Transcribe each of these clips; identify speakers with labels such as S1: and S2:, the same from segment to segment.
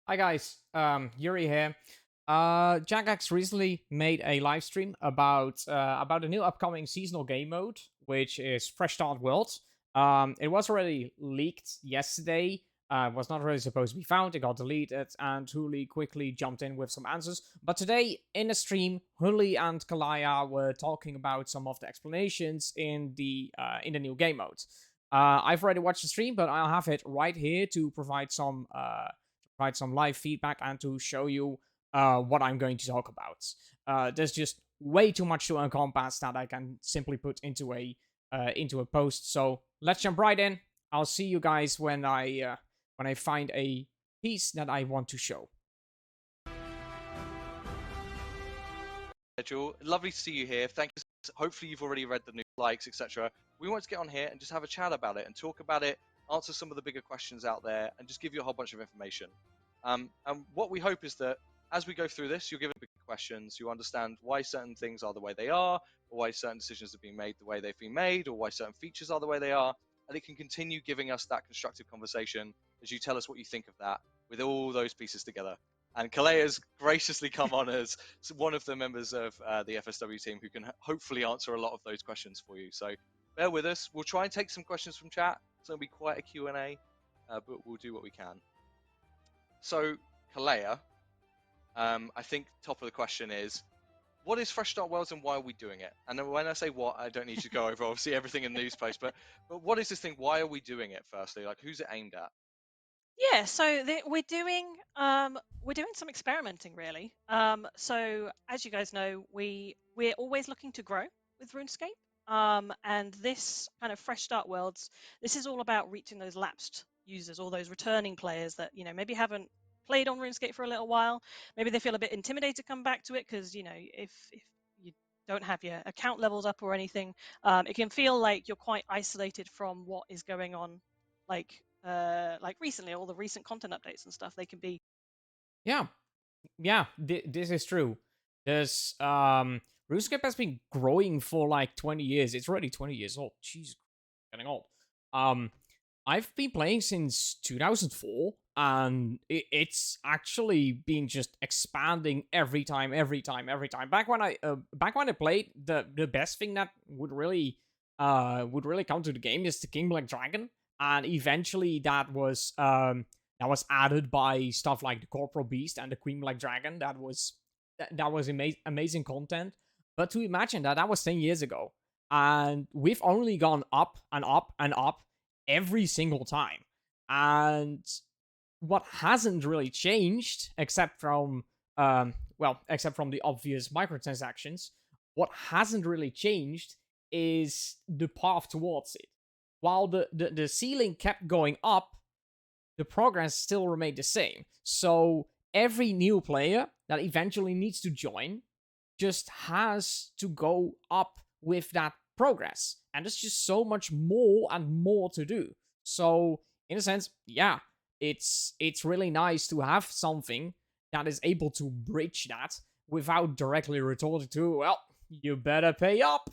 S1: Hi guys, Yuri here. Jagex recently made a live stream about a new upcoming seasonal game mode, which is Fresh Start World. It was already leaked yesterday. Was not really supposed to be found. It got deleted, and Huli quickly jumped in with some answers. But today in the stream, Huli and Kalaya were talking about some of the explanations in the new game mode. I've already watched the stream, but I'll have it right here to provide some live feedback and to show you what I'm going to talk about. There's just way too much to encompass that I can simply put into a post. So let's jump right in. I'll see you guys when I find a piece that I want to show.
S2: Schedule. Lovely to see you here. Thank you. Hopefully you've already read the news, likes, etc. We want to get on here and just have a chat about it and talk about it, answer some of the bigger questions out there, and just give you a whole bunch of information. And what we hope is that as we go through this, you'll give it big questions. You understand why certain things are the way they are, or why certain decisions have been made the way they've been made, or why certain features are the way they are. And it can continue giving us that constructive conversation as you tell us what you think of that with all those pieces together. And Kalea's graciously come on as one of the members of the FSW team who can hopefully answer a lot of those questions for you. So bear with us. We'll try and take some questions from chat. It's going to be quite a Q&A, but we'll do what we can. So, Kalea, I think top of the question is, what is Fresh Start Worlds and why are we doing it? And when I say what, I don't need to go over obviously everything in the news post, but what is this thing? Why are we doing it firstly? Like, who's it aimed at?
S3: Yeah, so we're doing some experimenting really. So as you guys know, we're always looking to grow with RuneScape. And this kind of fresh start worlds, this is all about reaching those lapsed users, all those returning players that maybe haven't played on RuneScape for a little while. Maybe they feel a bit intimidated to come back to it because if you don't have your account levels up or anything, it can feel like you're quite isolated from what is going on, like recently, all the recent content updates and stuff. They can be.
S1: Yeah, this is true. There's RuneScape has been growing for like 20 years. It's already 20 years old. Jeez, getting old. Um, I've been playing since 2004, and it's actually been just expanding every time. Back when I played, the best thing that would really come to the game is the King Black Dragon, and eventually that was added by stuff like the Corporal Beast and the Queen Black Dragon. That was amazing content. But to imagine that was 10 years ago, and we've only gone up and up and up every single time. And what hasn't really changed, except from the obvious microtransactions, what hasn't really changed is the path towards it. While the ceiling kept going up, the progress still remained the same. So every new player that eventually needs to join just has to go up with that progress. And there's just so much more and more to do. So in a sense, yeah, it's really nice to have something that is able to bridge that without directly retorting to, well, you better pay up.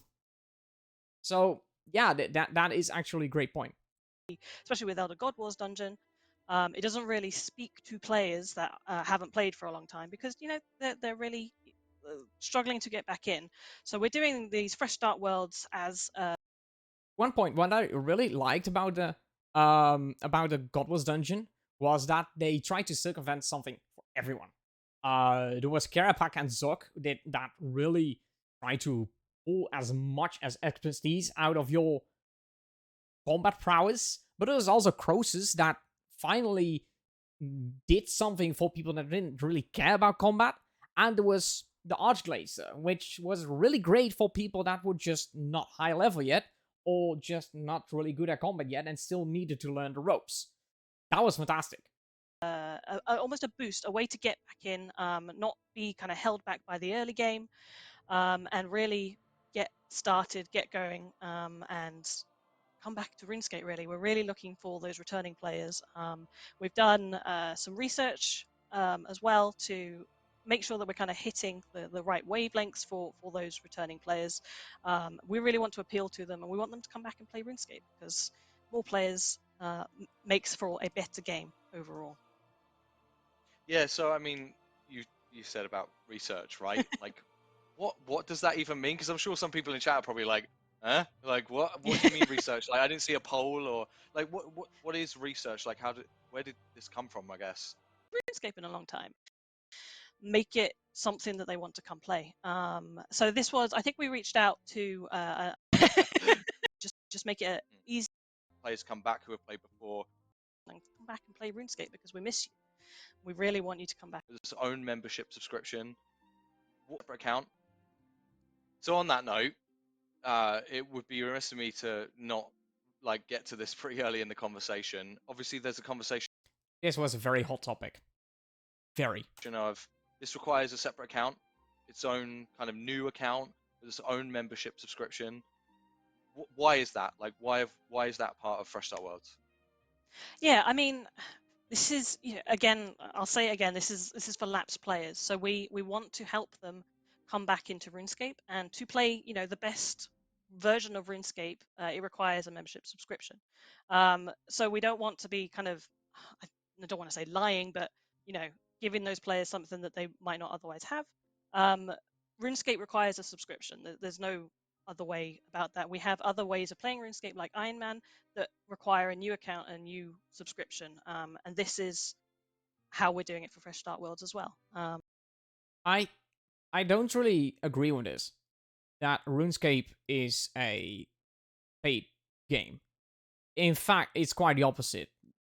S1: So yeah, that is actually a great point.
S3: Especially with Elder God Wars Dungeon, it doesn't really speak to players that haven't played for a long time because they're really struggling to get back in. So we're doing these fresh start worlds as
S1: One point, what I really liked about the God Wars dungeon was that they tried to circumvent something for everyone. There was Karapak and Zok that really tried to pull as much as expertise out of your combat prowess, but there was also Croesus that finally did something for people that didn't really care about combat, and there was the Archglazer, which was really great for people that were just not high level yet, or just not really good at combat yet, and still needed to learn the ropes. That was fantastic.
S3: almost a boost, a way to get back in, not be kind of held back by the early game, and really get started, get going, and come back to RuneScape. Really, we're really looking for those returning players. We've done some research as well to make sure that we're kind of hitting the right wavelengths for those returning players. We really want to appeal to them, and we want them to come back and play RuneScape because more players makes for a better game overall.
S2: Yeah, so I mean, you said about research, right? Like, what does that even mean? Because I'm sure some people in chat are probably like, huh? Like, what do you mean research? Like, I didn't see a poll or like, what is research? Like, where did this come from? I guess.
S3: RuneScape in a long time. Make it something that they want to come play. So this was, I think we reached out to just make it easy
S2: Players come back who have played before.
S3: and come back and play RuneScape because we miss you. We really want you to come back.
S2: Its own membership subscription, separate account. So on that note, it would be remiss of me to not like get to this pretty early in the conversation. Obviously, there's a conversation
S1: This was a very hot topic. Very.
S2: of this requires a separate account, its own kind of new account with its own membership subscription. Why is that? Like, why is that part of Fresh Start Worlds?
S3: Yeah, I mean, this is again, I'll say it again. This is for lapsed players. So we want to help them come back into RuneScape and to play the best version of RuneScape. It requires a membership subscription. So we don't want to be kind of, I don't want to say lying, but giving those players something that they might not otherwise have. RuneScape requires a subscription. There's no other way about that. We have other ways of playing RuneScape like Iron Man that require a new account and a new subscription. And this is how we're doing it for Fresh Start Worlds as well.
S1: I don't really agree with this. That RuneScape is a paid game. In fact, it's quite the opposite.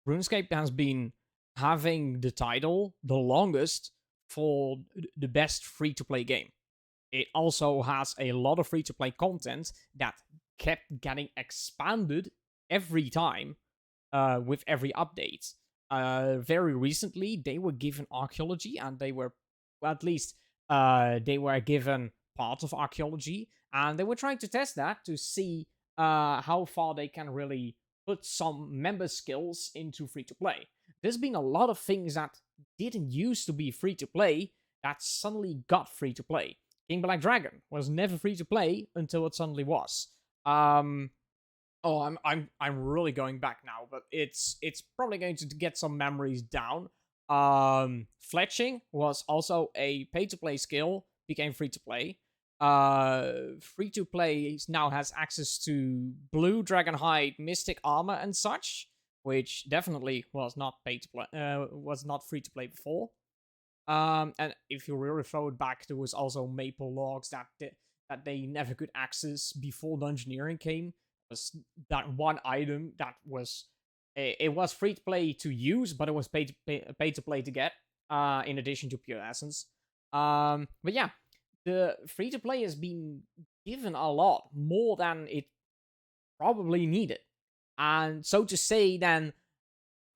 S1: RuneScape has been having the title the longest for the best free-to-play game. It also has a lot of free-to-play content that kept getting expanded every time with every update. Very recently, they were given archaeology, and they were, well, at least they were given part of archaeology, and they were trying to test that to see how far they can really put some member skills into free to play. There's been a lot of things that didn't used to be free to play that suddenly got free to play. King Black Dragon was never free to play until it suddenly was. Oh, I'm really going back now, but it's probably going to get some memories down. Fletching was also a pay to play skill, became free to play. Free to play now has access to blue dragonhide mystic armor and such, which definitely was not pay to play. Was not free to play before. And if you really throw it back, there was also maple logs that they never could access before dungeoneering came. Was that one item that was it was free to play to use, but it was pay to play to get. In addition to pure essence. But yeah, the free to play has been given a lot more than it probably needed, and so to say, then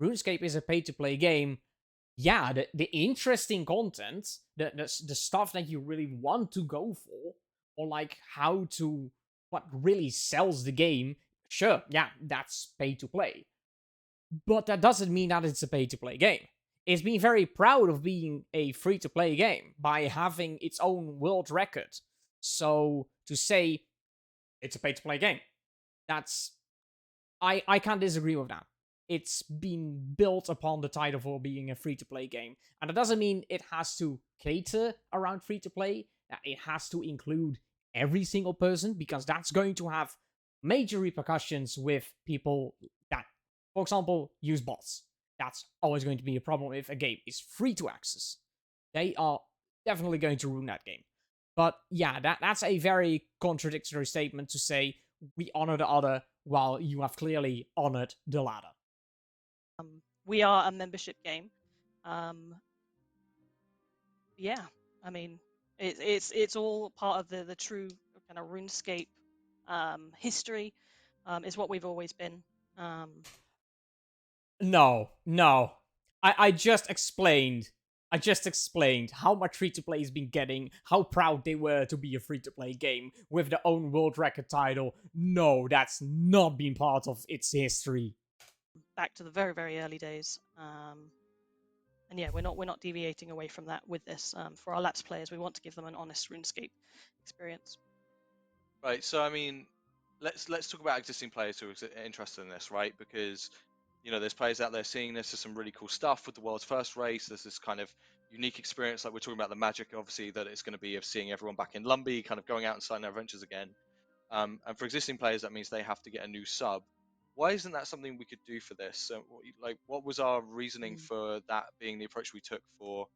S1: RuneScape is a pay to play game. Yeah, the interesting content, the stuff that you really want to go for, or like what really sells the game, sure, yeah, that's pay to play. But that doesn't mean that it's a pay to play game. It's been very proud of being a free to play game by having its own world record. So to say it's a pay to play game, that's I can't disagree with that. It's been built upon the title for being a free to play game. And that doesn't mean it has to cater around free to play. It has to include every single person, because that's going to have major repercussions with people that, for example, use bots. That's always going to be a problem if a game is free to access. They are definitely going to ruin that game. But yeah, that's a very contradictory statement to say we honor the other while you have clearly honored the latter.
S3: We are a membership game. Yeah, I mean, it's all part of the true kind of RuneScape history. Is what we've always been.
S1: No. I just explained. How much free to play has been getting, how proud they were to be a free to play game with their own world record title. No, that's not been part of its history.
S3: Back to the very, very early days. And yeah, we're not deviating away from that with this. For our lapsed players, we want to give them an honest RuneScape experience.
S2: Right. So I mean, let's talk about existing players who are interested in this, right? Because there's players out there seeing this as some really cool stuff with the world's first race. There's this kind of unique experience, like we're talking about the magic, obviously, that it's going to be of seeing everyone back in Lumbee, kind of going out and starting their adventures again. And for existing players, that means they have to get a new sub. Why isn't that something we could do for this? So, what was our reasoning for that being the approach we took for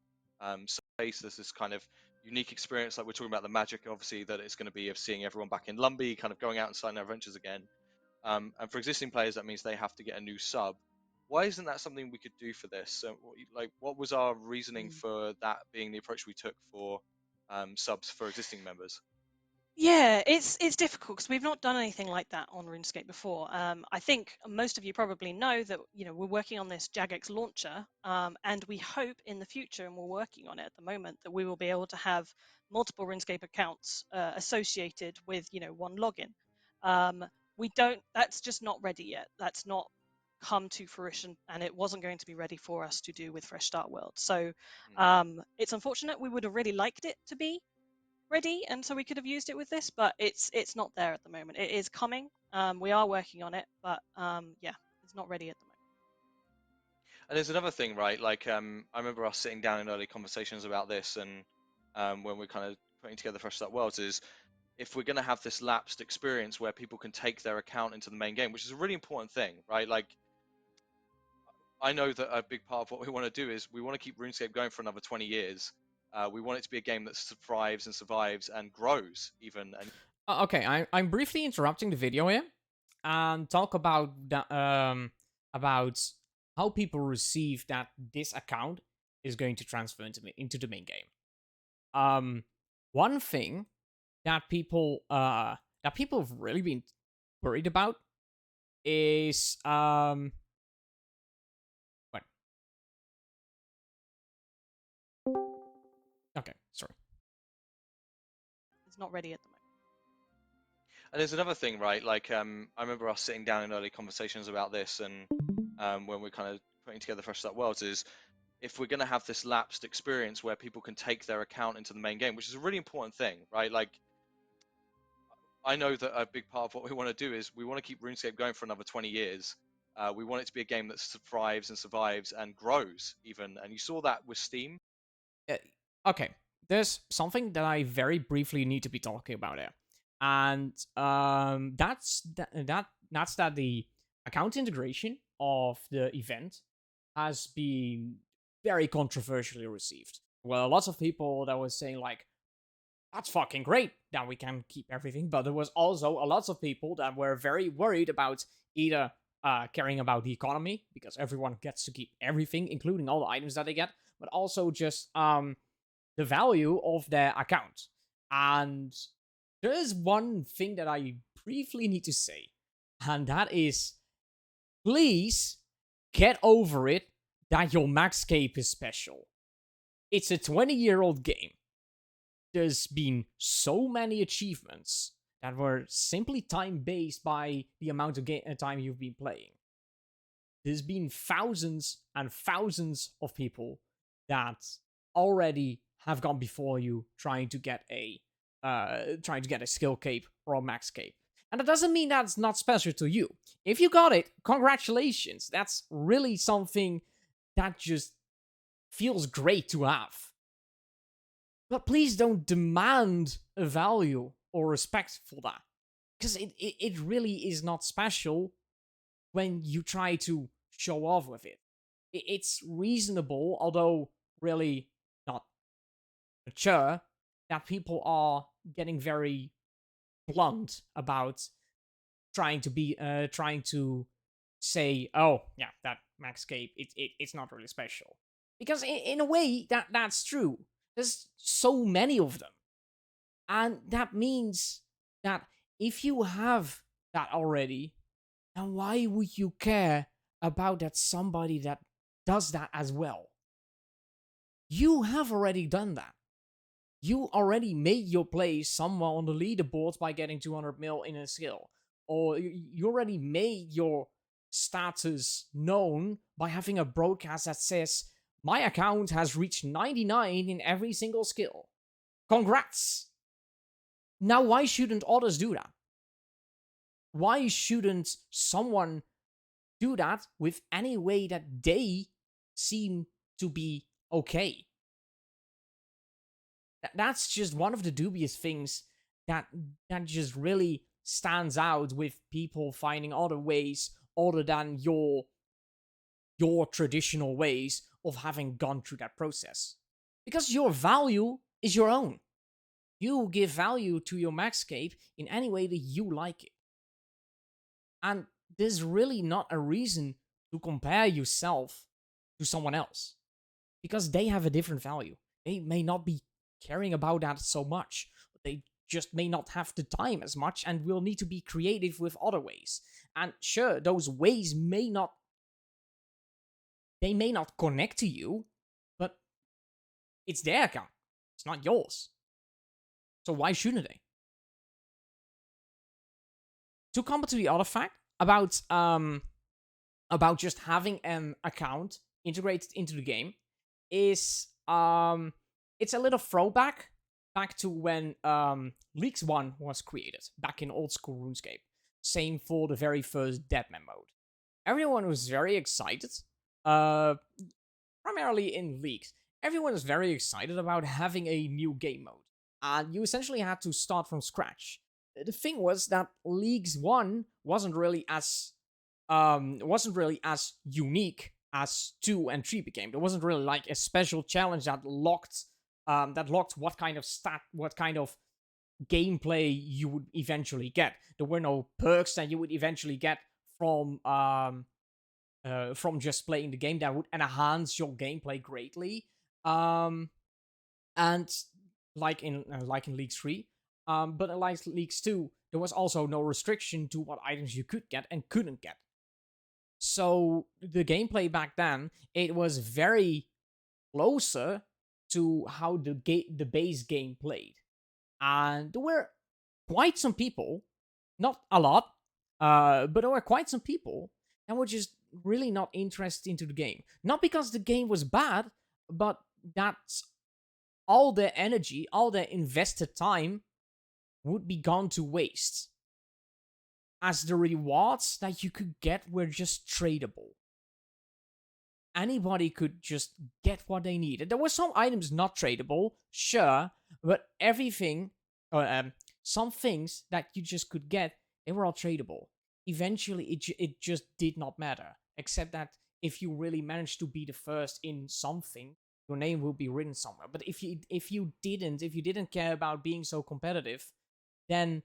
S2: space? There's this kind of unique experience, like we're talking about the magic, obviously, that it's going to be of seeing everyone back in Lumbee, kind of going out and starting their adventures again. And for existing players, that means they have to get a new sub. Why isn't that something we could do for this? So, what was our reasoning for that being the approach we took for subs for existing members?
S3: Yeah, it's difficult because we've not done anything like that on RuneScape before. I think most of you probably know that we're working on this Jagex Launcher, and we hope in the future, and we're working on it at the moment, that we will be able to have multiple RuneScape accounts associated with one login. We don't. That's just not ready yet. That's not come to fruition, and it wasn't going to be ready for us to do with Fresh Start World. So it's unfortunate. We would have really liked it to be ready, and so we could have used it with this, but it's not there at the moment. It is coming. We are working on it, but yeah, it's not ready at the moment.
S2: And there's another thing, right? Like, I remember us sitting down in early conversations about this, and when we're kind of putting together Fresh Start Worlds, is if we're going to have this lapsed experience where people can take their account into the main game, which is a really important thing, right? Like, I know that a big part of what we want to do is we want to keep RuneScape going for another 20 years. We want it to be a game that thrives and survives and grows even. And
S1: Okay, I'm briefly interrupting the video here and talk about about how people receive that this account is going to transfer into the main game. One thing that people have really been worried about is what? Okay, sorry.
S3: It's not ready at the moment.
S2: And there's another thing, right? Like, I remember us sitting down in early conversations about this, and when we're kind of putting together Fresh Start Worlds, is if we're going to have this lapsed experience where people can take their account into the main game, which is a really important thing, right? Like, I know that a big part of what we want to do is we want to keep RuneScape going for another 20 years. We want it to be a game that thrives and survives and grows even. And you saw that with Steam.
S1: Okay, there's something that I very briefly need to be talking about here, and that's that the account integration of the event has been very controversially received. Well, lots of people that was saying like, that's fucking great that we can keep everything, but there was also a lot of people that were very worried about either caring about the economy, because everyone gets to keep everything, including all the items that they get, but also just the value of their account. And there is one thing that I briefly need to say, and that is, please get over it that your Maxscape is special. It's a 20-year-old game. There's been so many achievements that were simply time-based by the amount of time you've been playing. There's been thousands and thousands of people that already have gone before you trying to get a skill cape or a max cape. And that doesn't mean that's not special to you. If you got it, congratulations. That's really something that just feels great to have. But please don't demand a value or respect for that. Because it really is not special when you try to show off with it. It's reasonable, although really not mature, that people are getting very blunt about trying to say, oh yeah, that Maxscape, it's not really special. Because in a way that's true. There's so many of them. And that means that if you have that already, then why would you care about that somebody that does that as well? You have already done that. You already made your place somewhere on the leaderboards by getting 200 mil in a skill. Or you already made your status known by having a broadcast that says, my account has reached 99 in every single skill. Congrats! Now, why shouldn't others do that? Why shouldn't someone do that with any way that they seem to be okay. That's just one of the dubious things that just really stands out with people finding other ways other than your traditional ways of having gone through that process. Because your value is your own. You give value to your Maxscape in any way that you like it. And there's really not a reason to compare yourself to someone else. Because they have a different value. They may not be caring about that so much. But they just may not have the time as much and will need to be creative with other ways. And sure, those ways may not connect to you, but it's their account. It's not yours. So why shouldn't they? To come to the other fact about just having an account integrated into the game is it's a little throwback back to when Leagues 1 was created, back in old school RuneScape. Same for the very first Deadman mode. Everyone was very excited, primarily in Leagues. Everyone was very excited about having a new game mode, and you essentially had to start from scratch. The thing was that Leagues 1 wasn't really as unique as 2 and 3 became. There wasn't really like a special challenge that locked what kind of gameplay you would eventually get. There were no perks that you would eventually get from just playing the game that would enhance your gameplay greatly. And like in League 3, but in League 2, there was also no restriction to what items you could get and couldn't get. So the gameplay back then, it was very closer to how the base game played. And there were quite some people, not a lot, but there were quite some people that were just really not interested into the game. Not because the game was bad, but that's all their energy, all their invested time would be gone to waste, as the rewards that you could get were just tradable. Anybody could just get what they needed. There were some items not tradable, sure, but everything, some things that you just could get, they were all tradable. Eventually, it just did not matter, except that if you really managed to be the first in something, your name will be written somewhere. But if you didn't care about being so competitive, then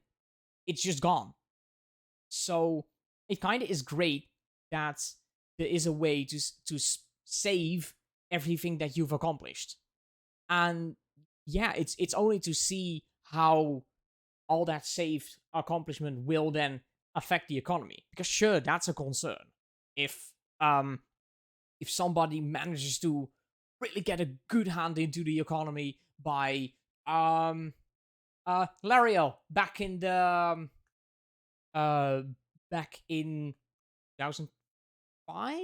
S1: it's just gone. So it kind of is great that there is a way to save everything that you've accomplished. And yeah, it's only to see how all that saved accomplishment will then affect the economy. Because sure, that's a concern. If somebody manages to really get a good hand into the economy by Lariel back in the back in 2005.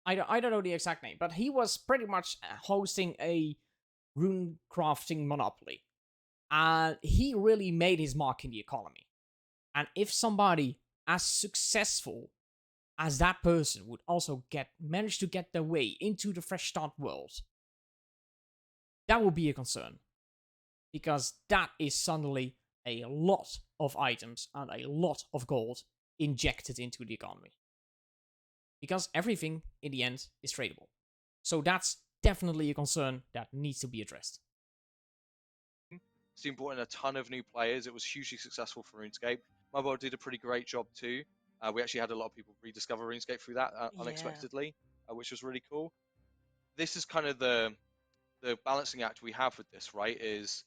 S1: I don't know the exact name, but he was pretty much hosting a rune crafting monopoly, and he really made his mark in the economy. And if somebody as successful as that person would also manage to get their way into the fresh start world, that would be a concern, because that is suddenly a lot of items and a lot of gold injected into the economy. Because everything, in the end, is tradable. So that's definitely a concern that needs to be addressed.
S2: Steam brought in a ton of new players. It was hugely successful for RuneScape. Mobile did a pretty great job too. We actually had a lot of people rediscover RuneScape through that unexpectedly, which was really cool. This is kind of the balancing act we have with this, right? Is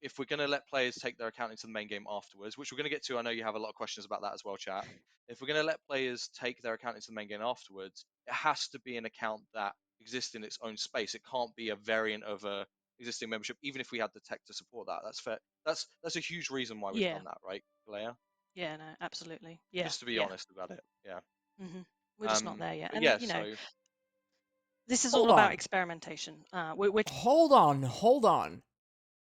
S2: if we're going to let players take their account into the main game afterwards, which we're going to get to, I know you have a lot of questions about that as well, chat. If we're going to let players take their account into the main game afterwards, it has to be an account that exists in its own space. It can't be a variant of a existing membership, even if we had the tech to support that. That's fair. That's a huge reason why we've done that, right, Leia?
S3: Yeah, no, absolutely. Yeah.
S2: Just to be honest about it, yeah.
S3: We're just not there yet. And,
S2: yeah,
S3: so this is
S1: Hold
S3: all about
S1: on.
S3: experimentation.
S1: Hold on.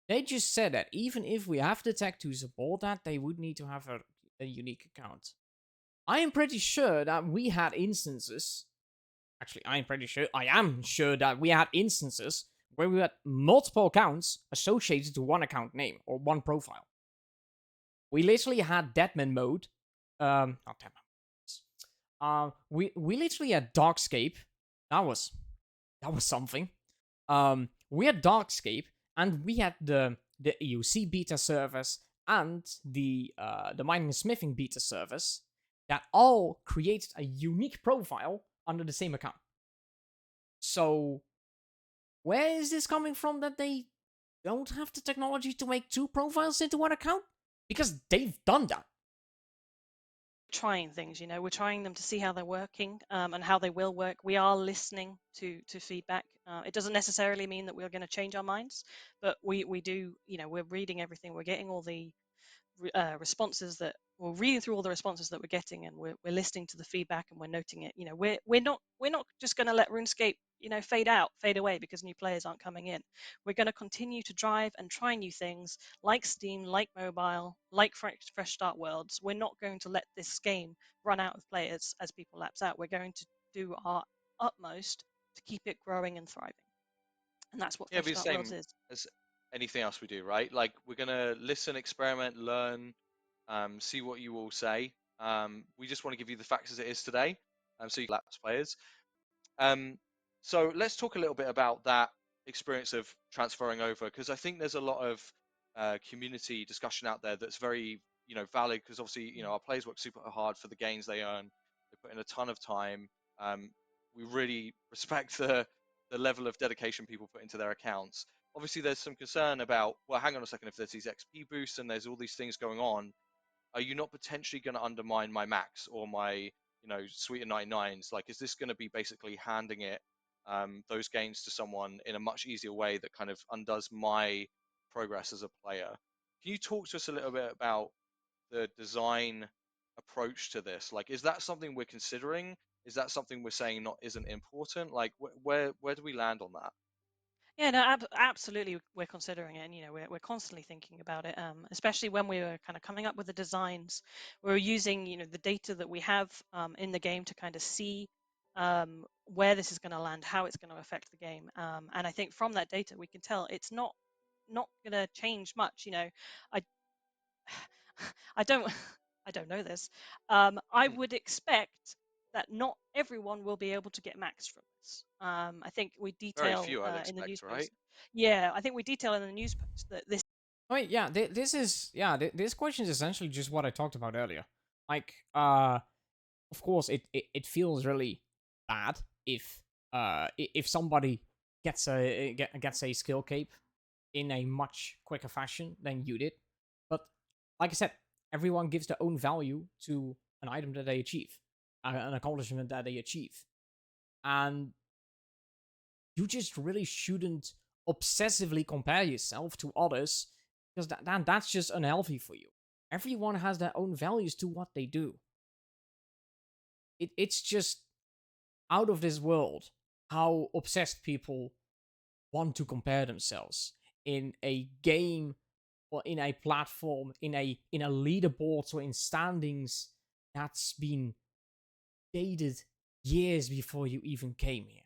S1: They just said that even if we have the tech to support that, they would need to have a unique account. I am pretty sure that we had instances. Actually, I am sure that we had instances where we had multiple accounts associated to one account name or one profile. We literally had Deadman mode. Not Deadman. We literally had Darkscape. That was something. We had Darkscape, and we had the EUC beta service and the mining and smithing beta service that all created a unique profile under the same account. So, where is this coming from that they don't have the technology to make two profiles into one account? Because they've done that.
S3: Trying things, we're trying them to see how they're working, and how they will work. We are listening to feedback. It doesn't necessarily mean that we're going to change our minds, but we do, we're reading everything. We're getting all the responses that we're reading through all the responses that we're getting, and we're listening to the feedback, and we're noting it. We're not just going to let RuneScape fade away because new players aren't coming in. We're going to continue to drive and try new things like Steam, like mobile, like fresh start worlds. We're not going to let this game run out of players as people lapse out. We're going to do our utmost to keep it growing and thriving, and that's what
S2: Yeah,
S3: fresh
S2: be the
S3: start worlds
S2: same
S3: is.
S2: as anything else we do, right? Like we're gonna listen, experiment, learn, see what you all say. We just want to give you the facts as it is today, so you lapse players. So let's talk a little bit about that experience of transferring over, because I think there's a lot of community discussion out there that's very, valid. Because obviously, our players work super hard for the gains they earn. They put in a ton of time. We really respect the level of dedication people put into their accounts. Obviously, there's some concern about, well, hang on a second, if there's these XP boosts and there's all these things going on, are you not potentially going to undermine my max or my, suite of 99s? Like, is this going to be basically handing it, those gains to someone in a much easier way that kind of undoes my progress as a player? Can you talk to us a little bit about the design approach to this? Like, is that something we're considering? Is that something we're saying not isn't important? Like, where do we land on that?
S3: Yeah, no, absolutely. We're considering it, and we're constantly thinking about it. Especially when we were kind of coming up with the designs, we were using the data that we have in the game to kind of see where this is going to land, how it's going to affect the game. And I think from that data, we can tell it's not going to change much. I I don't I don't know this. I would expect that not everyone will be able to get max from this. I think we
S2: Very
S3: detail
S2: few, I'd
S3: in the news
S2: expect,
S3: post.
S2: right?
S3: Yeah, I think we detail in the news post that this.
S1: Oh, wait, yeah, this is this question is essentially just what I talked about earlier. Like, of course, it feels really bad if somebody gets a skill cape in a much quicker fashion than you did. But like I said, everyone gives their own value to an item that they achieve, an accomplishment that they achieve, and you just really shouldn't obsessively compare yourself to others because that's just unhealthy for you. Everyone has their own values to what they do. It's just out of this world how obsessed people want to compare themselves in a game or in a platform, in a leaderboard or in standings that's been dated years before you even came here.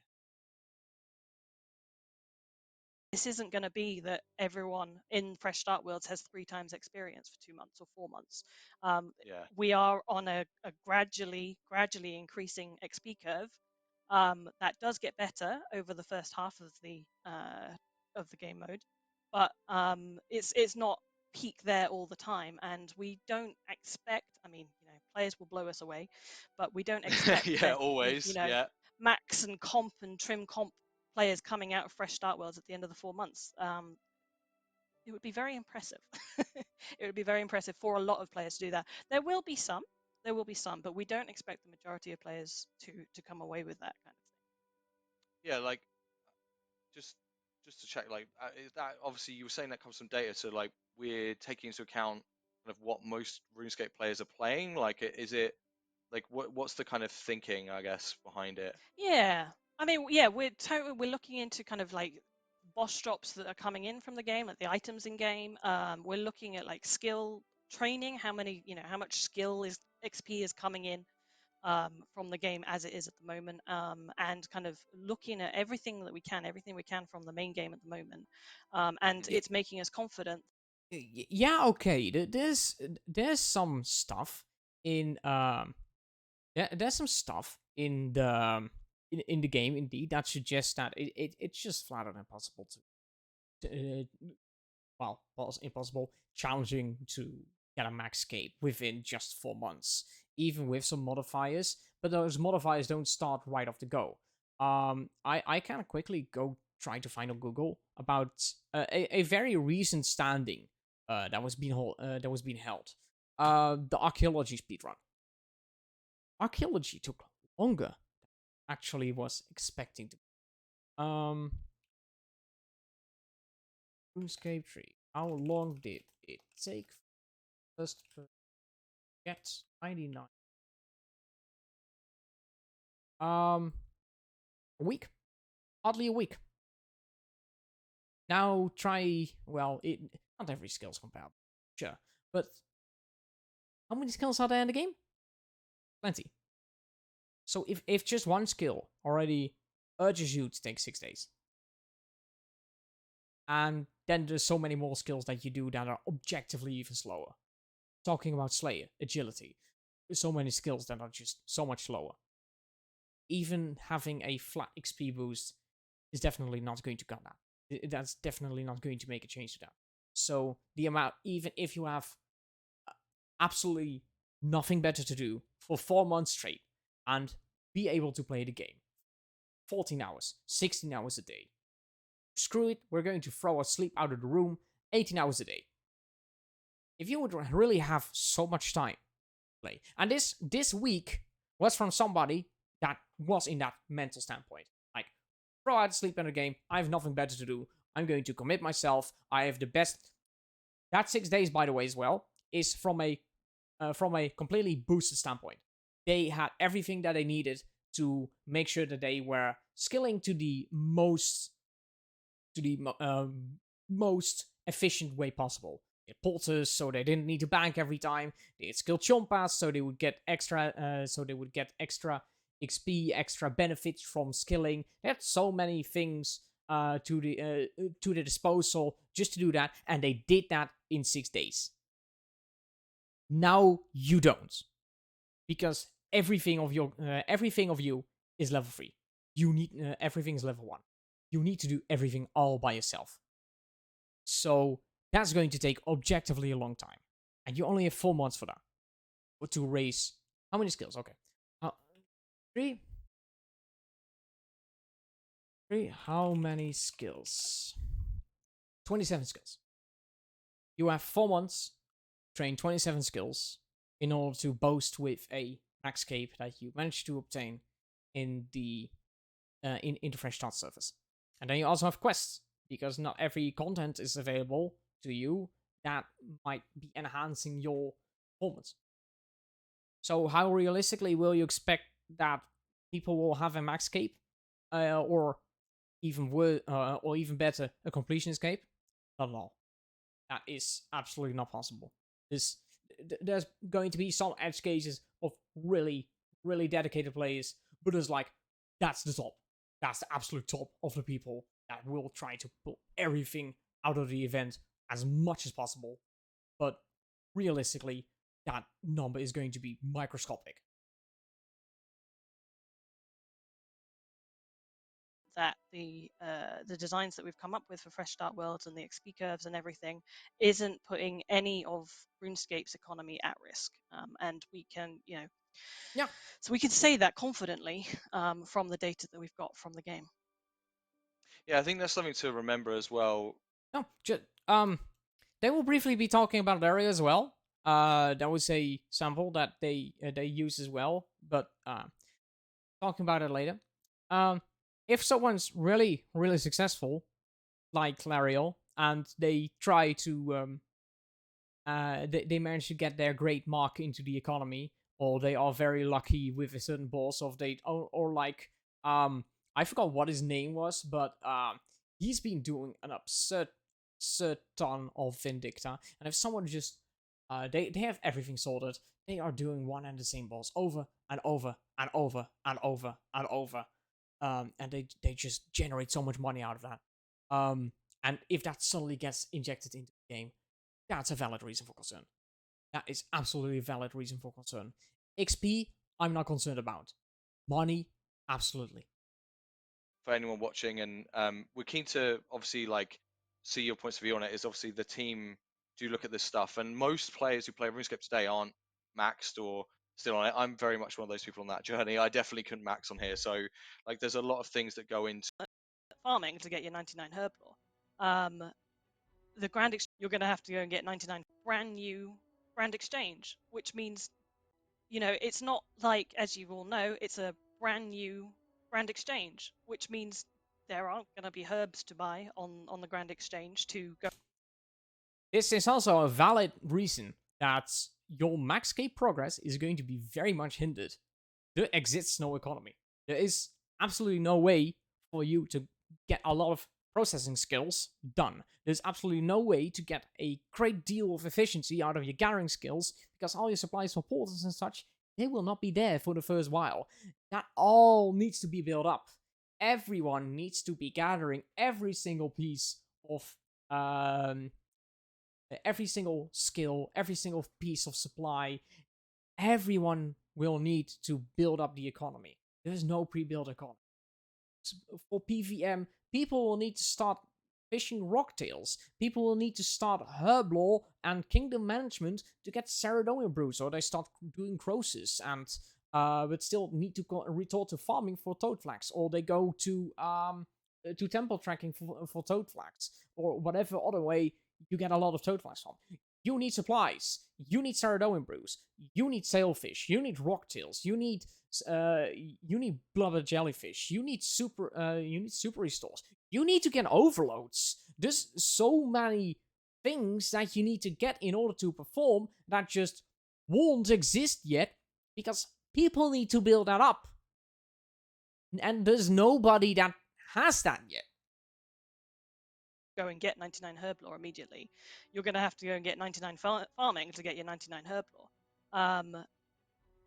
S3: This isn't going to be that everyone in Fresh Start Worlds has 3 times experience for 2 months or 4 months.
S2: Yeah.
S3: We are on a gradually increasing XP curve. That does get better over the first half of the game mode, but it's not peak there all the time, and we don't expect. I mean, players will blow us away, but we don't expect
S2: Yeah,
S3: there to be,
S2: always. Yeah.
S3: max and comp and trim comp players coming out of Fresh Start Worlds at the end of the 4 months. It would be very impressive. It would be very impressive for a lot of players to do that. There will be some, but we don't expect the majority of players to come away with that kind of
S2: Yeah, like just just to check, like is that obviously you were saying that comes from data, so like we're taking into account kind of what most RuneScape players are playing. Like, is it like what's the kind of thinking, I guess, behind it?
S3: thing. Yeah, I mean, yeah, we're looking into kind of like boss drops that are coming in from the game, like the items in game. We're looking at like skill training, how much skill is XP is coming in from the game as it is at the moment, and kind of looking at everything we can from the main game at the moment, and
S1: Y-
S3: it's making us confident.
S1: Yeah, okay. There's some stuff in there's some stuff in the game indeed that suggests that it's just flat out impossible to impossible, challenging to get a max cape within just 4 months, even with some modifiers. But those modifiers don't start right off the go. I kind of quickly go try to find on Google about a very recent standing that was being held. The archaeology speedrun. Archaeology took longer than actually was expecting to. RuneScape 3. How long did it take first to get 99? A week. Hardly a week. Now try, not every skill's comparable, sure, but how many skills are there in the game? Plenty. So if just one skill already urges you to take 6 days, and then there's so many more skills that you do that are objectively even slower. Talking about Slayer, agility, there's so many skills that are just so much slower. Even having a flat XP boost is definitely not going to cut that. That's definitely not going to make a change to that. So the amount, even if you have absolutely nothing better to do for 4 months straight and be able to play the game 14 hours, 16 hours a day, screw it, we're going to throw our sleep out of the room 18 hours a day. If you would really have so much time to play, and this week was from somebody that was in that mental standpoint. Like, throw out sleep in the game, I have nothing better to do, I'm going to commit myself, I have the best. That 6 days, by the way, as well, is from a completely boosted standpoint. They had everything that they needed to make sure that they were skilling to the most most efficient way possible. They had porters, so they didn't need to bank every time. They had skill chompas, so they would get extra XP, extra benefits from skilling. They had so many things to the disposal just to do that, and they did that in 6 days. Now you don't, because everything of you is level 3. You need everything is level 1. You need to do everything all by yourself. So that's going to take objectively a long time, and you only have 4 months for that. Or to raise how many skills? Okay, 3. How many skills? 27 skills. You have 4 months, train 27 skills in order to boast with a max cape that you managed to obtain in the Fresh Start service. And then you also have quests, because not every content is available to you that might be enhancing your performance. So how realistically will you expect that people will have a max cape, or even better, a completion escape? Not at all. That is absolutely not possible. There's going to be some edge cases of really, really dedicated players, but it's like, that's the top. That's the absolute top of the people that will try to pull everything out of the event as much as possible. But realistically, that number is going to be microscopic.
S3: That the designs that we've come up with for Fresh Start Worlds and the XP curves and everything isn't putting any of RuneScape's economy at risk, and we can,
S1: Yeah.
S3: so we can say that confidently from the data that we've got from the game.
S2: Yeah, I think that's something to remember as well.
S1: No, they will briefly be talking about area as well. That was a sample that they use as well, but talking about it later. If someone's really, really successful, like Clariel, and they try to they manage to get their great mark into the economy, or they are very lucky with a certain boss, or like I forgot what his name was, but he's been doing an absurd ton of Vindicta, and if someone just they have everything sorted, they are doing one and the same boss over and over and over and over and over. And they just generate so much money out of that. And if that suddenly gets injected into the game, that's a valid reason for concern. That is absolutely a valid reason for concern. XP, I'm not concerned about. Money, absolutely.
S2: For anyone watching, and we're keen to obviously like see your points of view on it. Is obviously the team do look at this stuff, and most players who play RuneScape today aren't maxed or still on it. I'm very much one of those people on that journey. I definitely couldn't max on here, so like there's a lot of things that go into
S3: farming to get your 99 herb lore. The you're going to have to go and get 99 brand new Grand Exchange, which means, it's not like, as you all know, it's a brand new Grand Exchange, which means there aren't going to be herbs to buy on the Grand Exchange to go.
S1: This is also a valid reason that your maxscape progress is going to be very much hindered. There exists no economy. There is absolutely no way for you to get a lot of processing skills done. There's absolutely no way to get a great deal of efficiency out of your gathering skills, because all your supplies for portals and such, they will not be there for the first while. That all needs to be built up. Everyone needs to be gathering every single piece of every single skill, every single piece of supply. Everyone will need to build up the economy. There's no pre-built economy. For PVM, people will need to start fishing rocktails. People will need to start herb lore and kingdom management to get Ceridonian brews, or they start doing Croesus and but still need to resort to farming for toad flax, or they go to temple tracking for toad flax, or whatever other way you get a lot of toad flax from. You need supplies. You need Ceridonian brews. You need sailfish. You need rocktails. You need blubber jellyfish. You need super restores. You need to get overloads. There's so many things that you need to get in order to perform that just won't exist yet, because people need to build that up. And there's nobody that has that yet.
S3: Go and get 99 herb lore immediately. You're going to have to go and get 99 farming to get your 99 herb lore.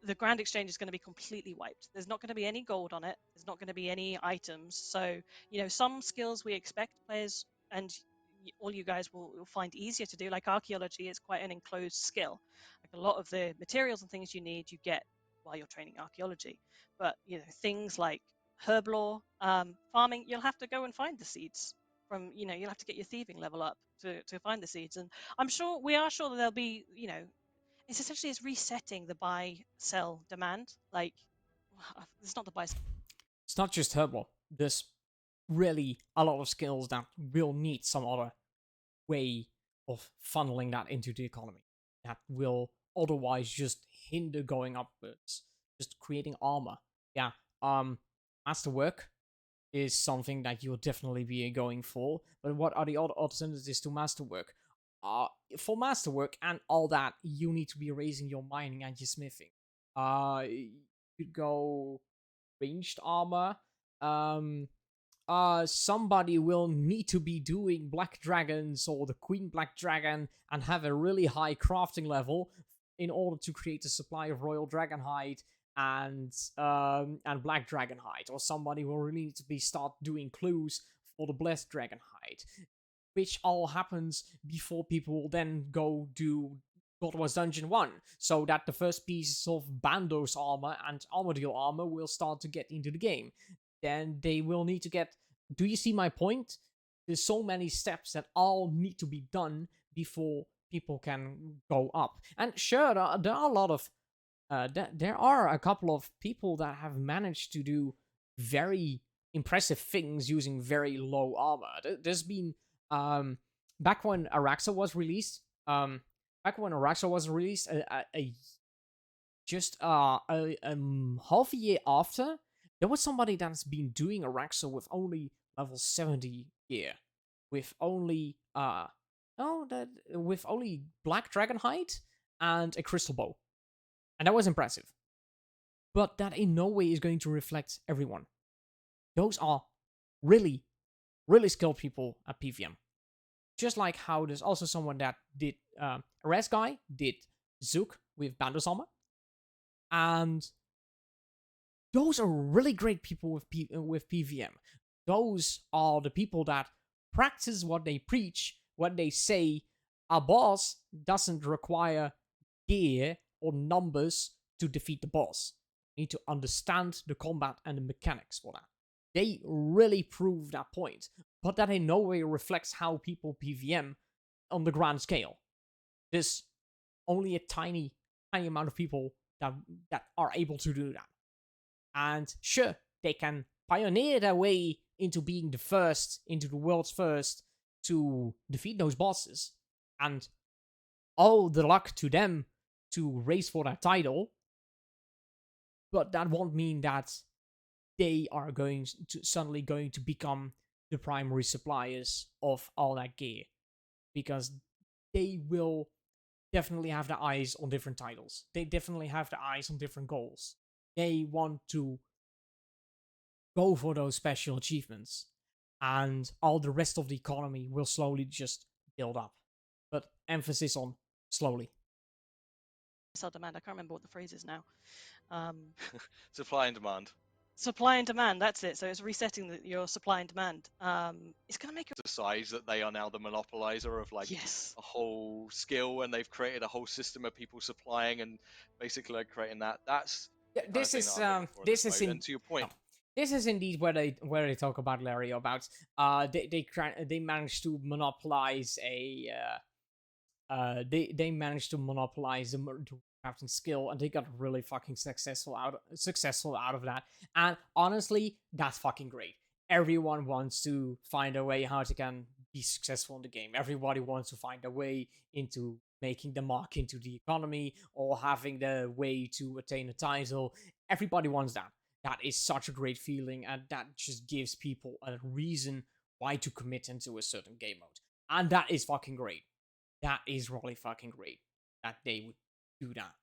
S3: The Grand Exchange is going to be completely wiped. There's not going to be any gold on it. There's not going to be any items. So, some skills we expect players and all you guys will find easier to do, like archaeology is quite an enclosed skill. Like a lot of the materials and things you need, you get while you're training archaeology. But, things like herb lore, farming, you'll have to go and find the seeds. You'll have to get your thieving level up to find the seeds. And we are sure that there'll be, it's essentially resetting the buy sell demand. Like, it's not the buy.
S1: It's not just herb lore. There's really a lot of skills that will need some other way of funneling that into the economy. That will otherwise just hinder going upwards. Just creating armor. Yeah. Masterwork is something that you'll definitely be going for. But what are the other alternatives to masterwork? For masterwork and all that, you need to be raising your mining and your smithing. You could go ranged armor. Somebody will need to be doing Black Dragons or the Queen Black Dragon and have a really high crafting level in order to create a supply of Royal Dragonhide and Black Dragonhide. Or somebody will really need to start doing clues for the Blessed Dragonhide, which all happens before people then go do God Wars Dungeon 1, so that the first pieces of Bandos armor and Armadillo armor will start to get into the game. Then they will need to get... Do you see my point? There's so many steps that all need to be done before people can go up. And sure, there are a lot of... there are a couple of people that have managed to do very impressive things using very low armor. There's been... back when Araxa was released... half a year after, there was somebody that's been doing Araxa with only level 70 gear, with only with only Black Dragonhide and a crystal bow, and that was impressive. But that in no way is going to reflect everyone. Those are really, really skilled people at PVM. Just like how there's also someone that did Res guy did Zook with Bandos armor, And those are really great people with PVM. Those are the people that practice what they preach, what they say. A boss doesn't require gear or numbers to defeat the boss. You need to understand the combat and the mechanics for that. They really prove that point, but that in no way reflects how people PVM on the grand scale. There's only a tiny amount of people that are able to do that. And sure, they can pioneer their way into being the first, into the world's first, to defeat those bosses. And all the luck to them to race for that title. But that won't mean that they are suddenly going to become the primary suppliers of all that gear. Because they will definitely have their eyes on different titles. They definitely have their eyes on different goals. They want to go for those special achievements, and all the rest of the economy will slowly just build up. But emphasis on slowly.
S3: Sell demand. I can't remember what the phrase is now.
S2: Supply and demand.
S3: Supply and demand. That's it. So it's resetting your supply and demand. It's going to make it
S2: Decides that they are now the monopolizer of like
S3: yes.
S2: a whole skill, and they've created a whole system of people supplying and basically like creating that. That's
S1: This is
S2: this is and to your point.
S1: No. This is indeed where they talk about Larry about they managed to monopolize they managed to monopolize the crafting skill, and they got really fucking successful out of that. And honestly, that's fucking great. Everyone wants to find a way how to can be successful in the game. Everybody wants to find a way into making the mark into the economy or having the way to attain a title. Everybody wants that. That is such a great feeling, and that just gives people a reason why to commit into a certain game mode. And that is fucking great. That is really fucking great that they would do that.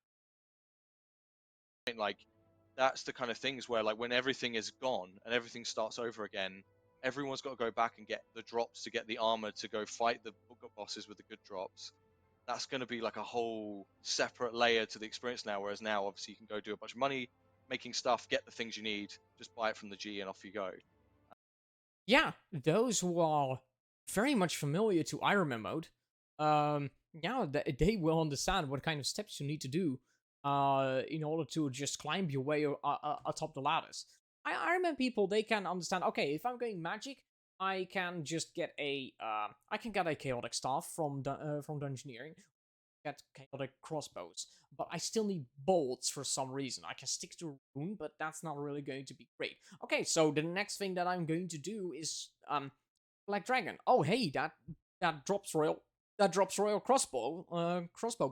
S2: Like, that's the kind of things where like when everything is gone and everything starts over again, everyone's got to go back and get the drops to get the armor to go fight the bosses with the good drops. That's going to be like a whole separate layer to the experience now, whereas now obviously you can go do a bunch of money making stuff, get the things you need, just buy it from the G and off you go.
S1: Yeah, those who are very much familiar to Iron Man mode, yeah, they will understand what kind of steps you need to do in order to just climb your way atop the ladders. Iron Man people, they can understand, okay, if I'm going magic, I can just get I can get a chaotic staff from dungeoneering, get chaotic crossbows, but I still need bolts for some reason. I can stick to rune, but that's not really going to be great. Okay, so the next thing that I'm going to do is Black Dragon. Oh hey, that drops royal crossbow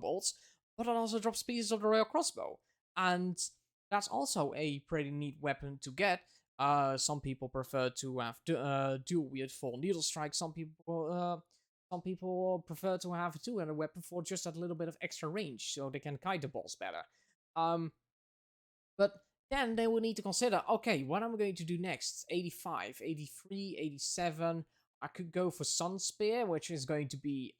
S1: bolts, but it also drops pieces of the royal crossbow, and that's also a pretty neat weapon to get. Some people prefer to have dual wield for needle strike. Some people prefer to have a two-handed weapon for just a little bit of extra range, so they can kite the balls better. But then they will need to consider, okay, what am I going to do next? 85, 83, 87. I could go for Sun Spear, which is going to be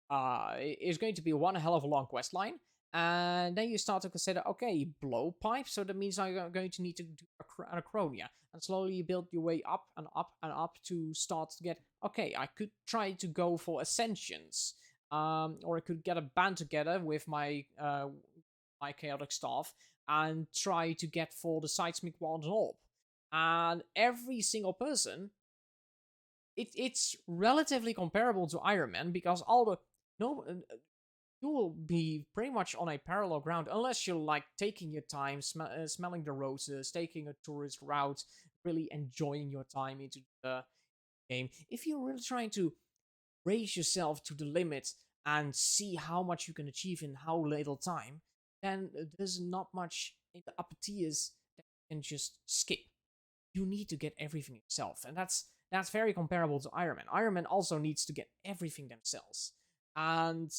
S1: one hell of a long quest line. And then you start to consider, okay, blowpipe. So that means I'm going to need to do an Acronia. And slowly you build your way up and up and up to start to get, okay, I could try to go for Ascensions. Or I could get a band together with my chaotic staff and try to get for the seismic wand and orb. And every single person, it's relatively comparable to Iron Man, because you will be pretty much on a parallel ground unless you're like taking your time, smelling the roses, taking a tourist route, really enjoying your time into the game. If you're really trying to raise yourself to the limit and see how much you can achieve in how little time, then there's not much in the upper tiers that you can just skip. You need to get everything yourself, and that's very comparable to Iron Man. Iron Man also needs to get everything themselves, and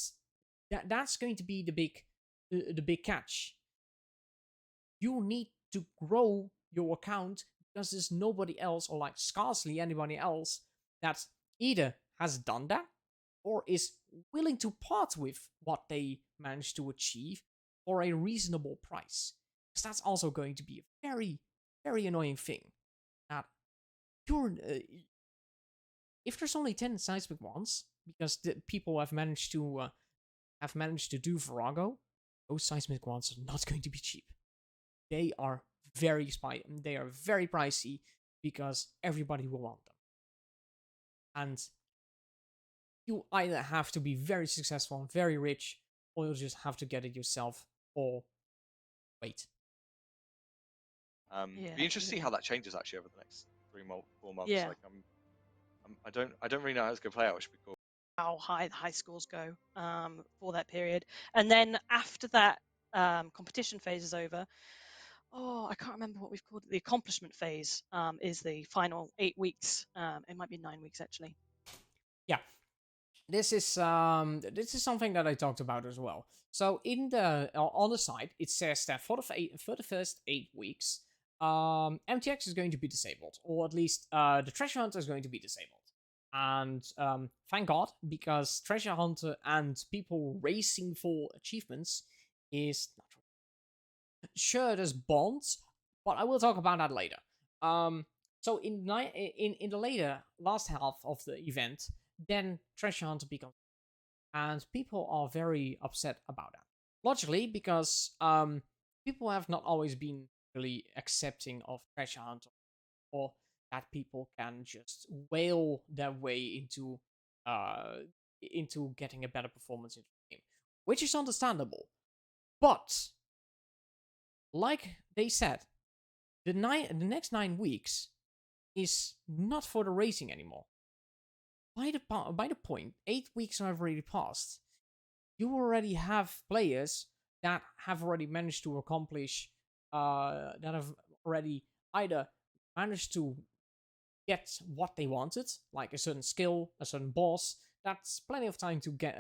S1: that's going to be the big catch. You need to grow your account because there's nobody else, or like scarcely anybody else, that either has done that or is willing to part with what they managed to achieve for a reasonable price. Because that's also going to be a very, very annoying thing. That you're, if there's only 10 seismic ones, because the people have managed to do Virago, those seismic ones are not going to be cheap. They are very pricey because everybody will want them. And you either have to be very successful and very rich, or you'll just have to get it yourself, or wait.
S2: Be interested to see how that changes actually over the next 4 months.
S3: Yeah.
S2: Like I don't really know how it's gonna play out, which would be cool.
S3: How high the high scores go for that period, and then after that competition phase is over. Oh, I can't remember what we've called it. The accomplishment phase is the final 8 weeks. It might be 9 weeks actually.
S1: Yeah, this is something that I talked about as well. So in the on the site, it says that for the first 8 weeks, MTX is going to be disabled, or at least the treasure hunter is going to be disabled. And thank God, because treasure hunter and people racing for achievements is not sure there's bonds, but I will talk about that later. So in the later last half of the event, then treasure hunter becomes, and people are very upset about that. Logically, because people have not always been really accepting of treasure hunter, or that people can just whale their way into getting a better performance in the game, which is understandable. But like they said, the next 9 weeks is not for the racing anymore. By the point 8 weeks have already passed, you already have players that have already managed to accomplish, that have already either managed to get what they wanted, like a certain skill, a certain boss. That's plenty of time to get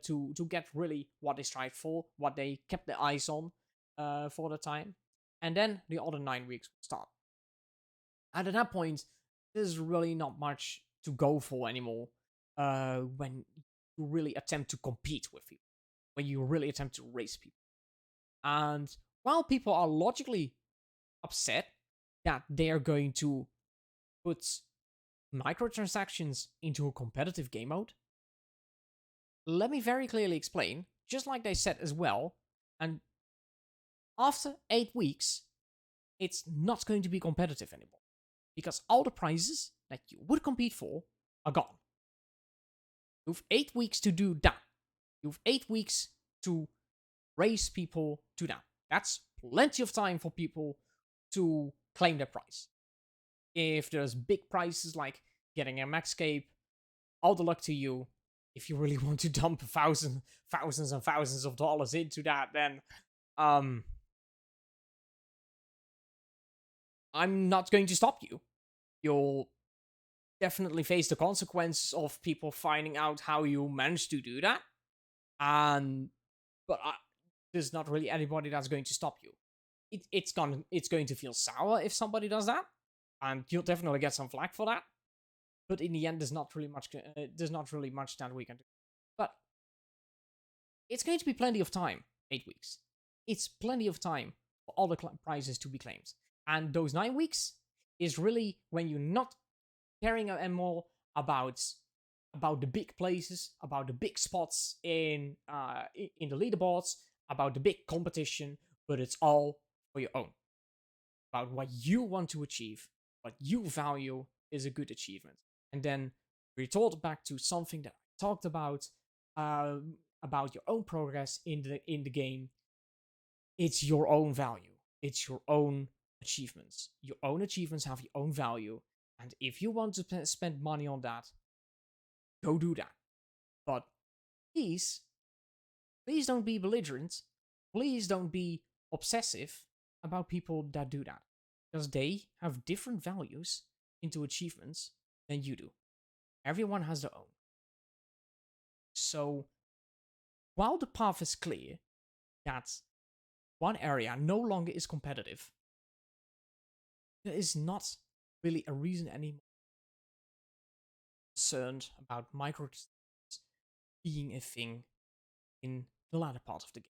S1: to get really what they strive for, what they kept their eyes on for the time, and then the other 9 weeks will start. And at that point, there's really not much to go for anymore. When you really attempt to compete with people, when you really attempt to race people, and while people are logically upset that they are going to put microtransactions into a competitive game mode, let me very clearly explain, just like they said as well, and after 8 weeks, it's not going to be competitive anymore. Because all the prizes that you would compete for are gone. You've 8 weeks to do that. You've 8 weeks to raise people to that. That's plenty of time for people to claim their prize. If there's big prizes like getting a Maxscape, all the luck to you. If you really want to dump thousands and thousands of dollars into that, then I'm not going to stop you. You'll definitely face the consequences of people finding out how you managed to do that. But there's not really anybody that's going to stop you. It's going to feel sour if somebody does that, and you'll definitely get some flack for that. But in the end, there's not really much that we can do. But it's going to be plenty of time. 8 weeks. It's plenty of time for all the prizes to be claimed. And those 9 weeks is really when you're not caring anymore about the big places, about the big spots in the leaderboards, about the big competition, but it's all for your own. About what you want to achieve, what you value is a good achievement. And then retort back to something that I talked about your own progress in the game. It's your own value. It's your own achievements. Your own achievements have your own value. And if you want to spend money on that, go do that. But please don't be belligerent. Please don't be obsessive about people that do that. Because they have different values into achievements than you do. Everyone has their own. So, while the path is clear that one area no longer is competitive, there is not really a reason anymore concerned about microtransactions being a thing in the latter part of the game.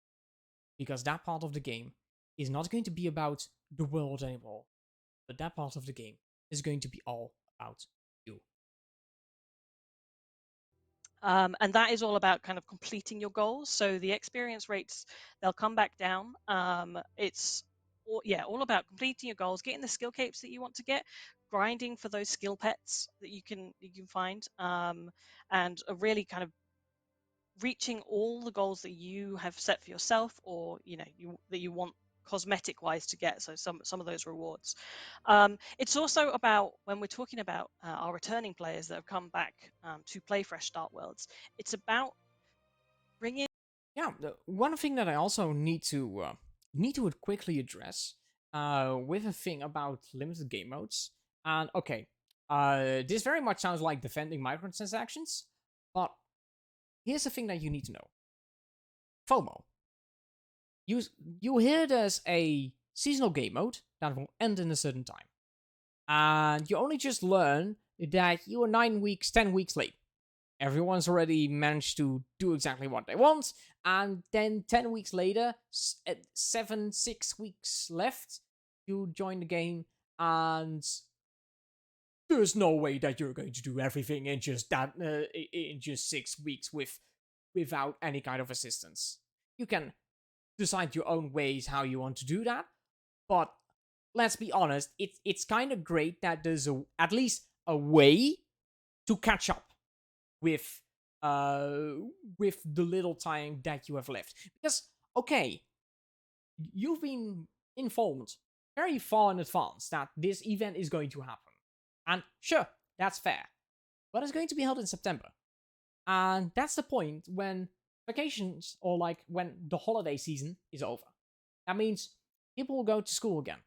S1: because that part of the game is not going to be about the world anymore, but that part of the game is going to be all about you.
S3: And that is all about kind of completing your goals. So the experience rates, they'll come back down. It's all about completing your goals, getting the skill capes that you want to get, grinding for those skill pets that you can find, and really kind of reaching all the goals that you have set for yourself, or that you want cosmetic wise to get, so some of those rewards. It's also about, when we're talking about our returning players that have come back to play Fresh Start Worlds, it's about bringing.
S1: Yeah, one thing that I also need to quickly address with a thing about limited game modes. And okay, this very much sounds like defending microtransactions, but here's the thing that you need to know: FOMO. You hear there's a seasonal game mode that will end in a certain time, and you only just learn that you are 9 weeks, 10 weeks late. Everyone's already managed to do exactly what they want, and then 10 weeks later, 6 weeks left, you join the game, and there's no way that you're going to do everything in just 6 weeks without any kind of assistance. You can decide your own ways how you want to do that, but let's be honest, it's kind of great that there's at least a way to catch up with the little time that you have left. Because okay, you've been informed very far in advance that this event is going to happen, and sure, that's fair, but it's going to be held in September, and that's the point when vacations, or like when the holiday season is over. That means people will go to school again.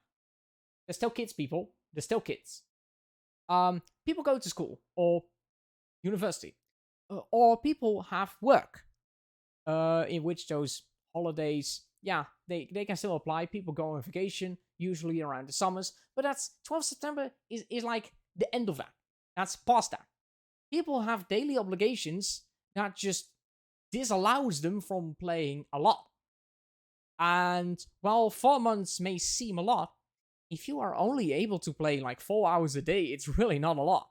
S1: They're still kids, people. They're still kids. People go to school or university, or people have work, in which those holidays, yeah, they can still apply. People go on vacation, usually around the summers, but that's 12th September is like the end of that. That's past that. People have daily obligations that just disallows them from playing a lot. And while 4 months may seem a lot, if you are only able to play like 4 hours a day, it's really not a lot.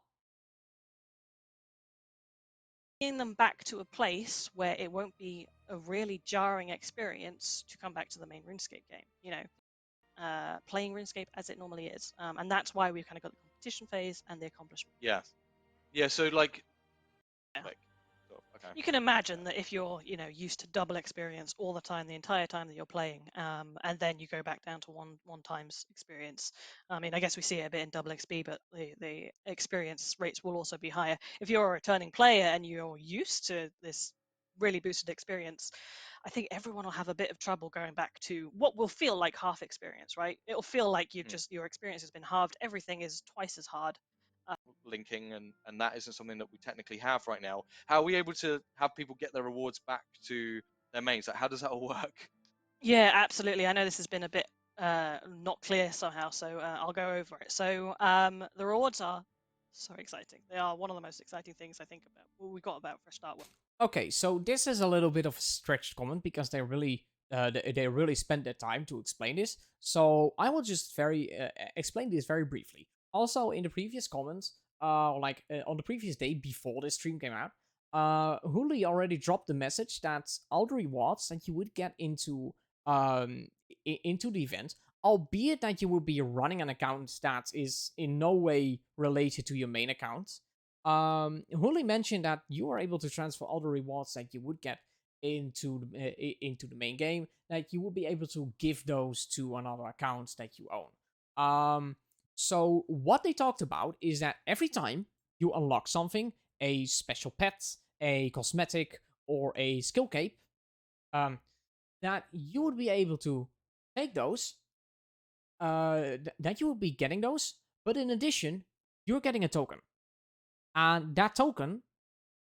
S3: Bringing them back to a place where it won't be a really jarring experience to come back to the main RuneScape game. Playing RuneScape as it normally is, and that's why we've kind of got the competition phase and the accomplishment.
S2: Yeah. So like,
S3: Yeah.
S2: okay.
S3: You can imagine that if you're, used to double experience all the time, the entire time that you're playing, and then you go back down to one times experience. I mean, I guess we see it a bit in double XP, but the experience rates will also be higher. If you're a returning player and you're used to this really boosted experience, I think everyone will have a bit of trouble going back to what will feel like half experience, right? It'll feel like your experience has been halved. Everything is twice as hard.
S2: Linking, and that isn't something that we technically have right now. How are we able to have people get their rewards back to their mains? Like, how does that all work?
S3: Yeah, absolutely. I know this has been a bit not clear somehow, so I'll go over it. So the rewards are so exciting. They are one of the most exciting things I think about. Well, we got about Fresh Start World.
S1: Okay, so this is a little bit of a stretched comment because they really spent their time to explain this. So I will just explain this very briefly. Also, in the previous comments, on the previous day before this stream came out, Huli already dropped the message that all the rewards that you would get into into the event, albeit that you will be running an account that is in no way related to your main account. Huli mentioned that you are able to transfer all the rewards that you would get into the main game, that you will be able to give those to another account that you own. So what they talked about is that every time you unlock something, a special pet, a cosmetic, or a skill cape, that you would be able to take those, that you will be getting those, but in addition, you're getting a token. And that token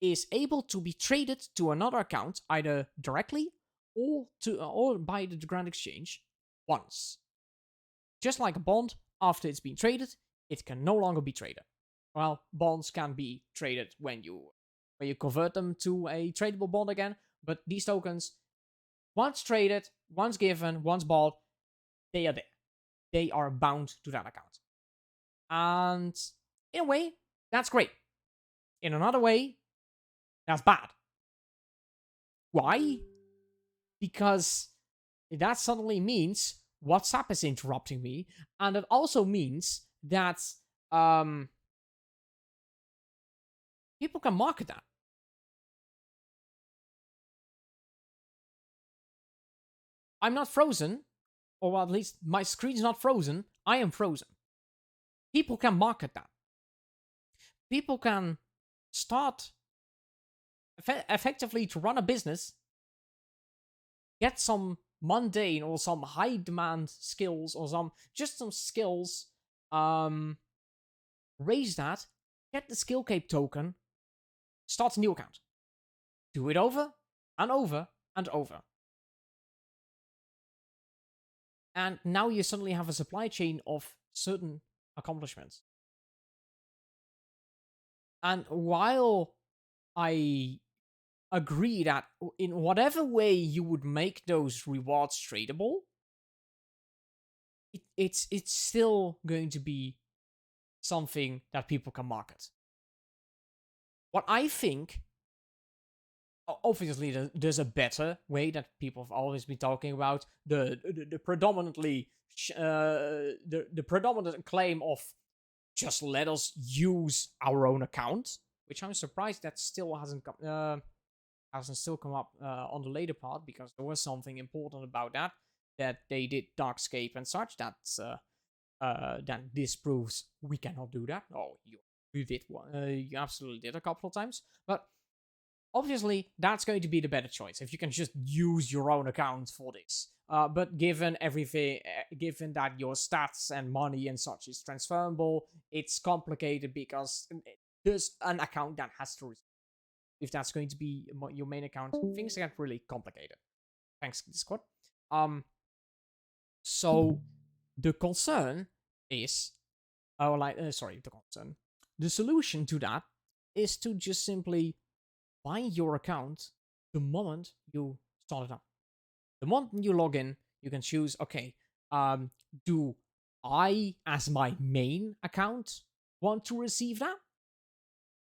S1: is able to be traded to another account either directly or by the Grand Exchange once. Just like a bond, after it's been traded, it can no longer be traded. Well, bonds can be traded when you convert them to a tradable bond again, but these tokens, Once traded, once given, once bought, they are there. They are bound to that account. And in a way, that's great. In another way, that's bad. Why? Because that suddenly means WhatsApp is interrupting me, and it also means that people can market that. I'm not frozen, or at least my screen's not frozen. I am frozen. People can market that. People can start effectively to run a business, get some mundane or some high demand skills or some skills, raise that, get the skill cape token, start a new account. Do it over and over and over. And now you suddenly have a supply chain of certain accomplishments. And while I agree that in whatever way you would make those rewards tradable, it's still going to be something that people can market. What I think, obviously, there's a better way that people have always been talking about. The predominantly the predominant claim of just let us use our own account, which I'm surprised that still hasn't come up on the later part, because there was something important about that they did Darkscape and such. That this proves we cannot do that. Oh, you did one. You absolutely did a couple of times, but obviously that's going to be the better choice if you can just use your own account for this. But given everything, given that your stats and money and such is transferable, it's complicated because there's an account that has to. If that's going to be your main account, things get really complicated. Thanks, Discord. So the concern is, the solution to that is to just simply buy your account the moment you start it up. The moment you log in, you can choose, okay, do I, as my main account, want to receive that?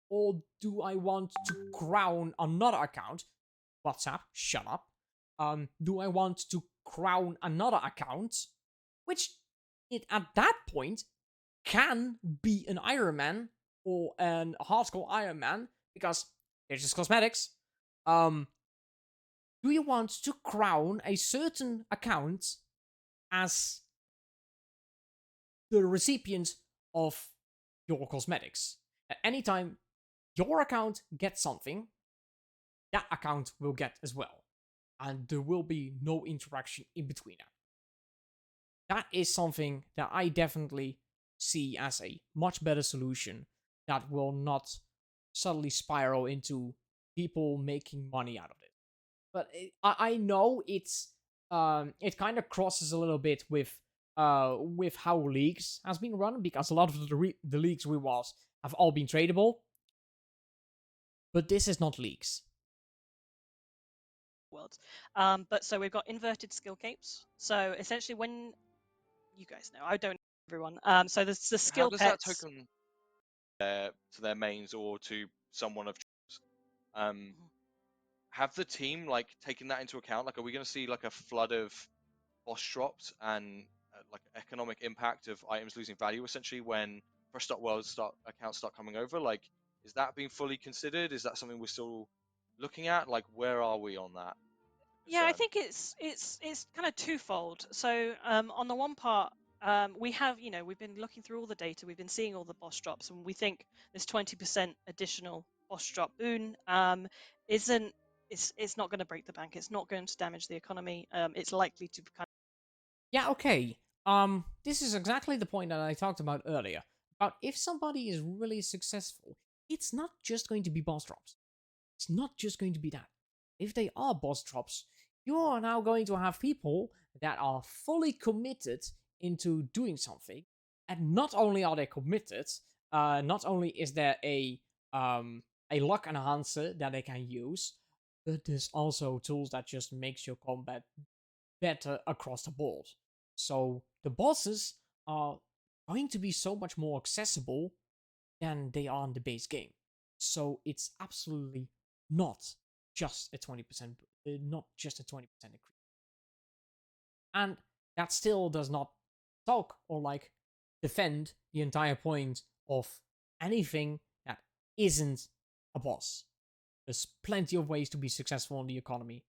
S1: Or do I want to crown another account? WhatsApp, shut up. Do I want to crown another account? Which, at that point, can be an Iron Man or an hardcore Iron Man, because it's just cosmetics. Do you want to crown a certain account as the recipient of your cosmetics? At any time your account gets something, that account will get as well. And there will be no interaction in between that. That is something that I definitely see as a much better solution that will not suddenly spiral into people making money out of it. But I know it kind of crosses a little bit with how leagues has been run, because a lot of the leagues rewards have all been tradable. But this is not leagues.
S3: Worlds. But so we've got inverted skill capes. So essentially, when you guys know, I don't know everyone. So there's the skill
S2: How does
S3: pets.
S2: that token to their mains or to someone of choice? Have the team like taken that into account? Like, are we going to see like a flood of boss drops and like economic impact of items losing value essentially when Fresh.World accounts start coming over? Like, is that being fully considered? Is that something we're still looking at? Like, where are we on that?
S3: Yeah, I think it's kind of twofold. So on the one part, we have, we've been looking through all the data, we've been seeing all the boss drops, and we think this 20% additional boss drop boon it's not going to break the bank. It's not going to damage the economy. It's likely to kind of.
S1: Yeah, okay. This is exactly the point that I talked about earlier. About if somebody is really successful, it's not just going to be boss drops. It's not just going to be that. If they are boss drops, you are now going to have people that are fully committed into doing something. And not only are they committed, not only is there a luck enhancer that they can use, but there's also tools that just makes your combat better across the board. So the bosses are going to be so much more accessible than they are in the base game. So it's absolutely not just a 20%, not just a 20% increase. And that still does not talk or like defend the entire point of anything that isn't a boss. There's plenty of ways to be successful in the economy,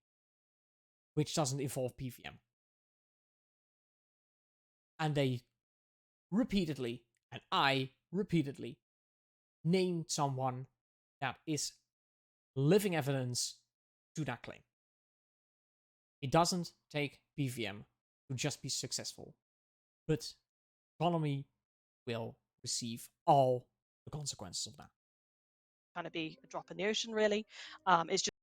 S1: which doesn't involve PVM. And they repeatedly, and I repeatedly, named someone that is living evidence to that claim. It doesn't take PVM to just be successful, but economy will receive all the consequences of that.
S3: Kind of be a drop in the ocean, really. It's just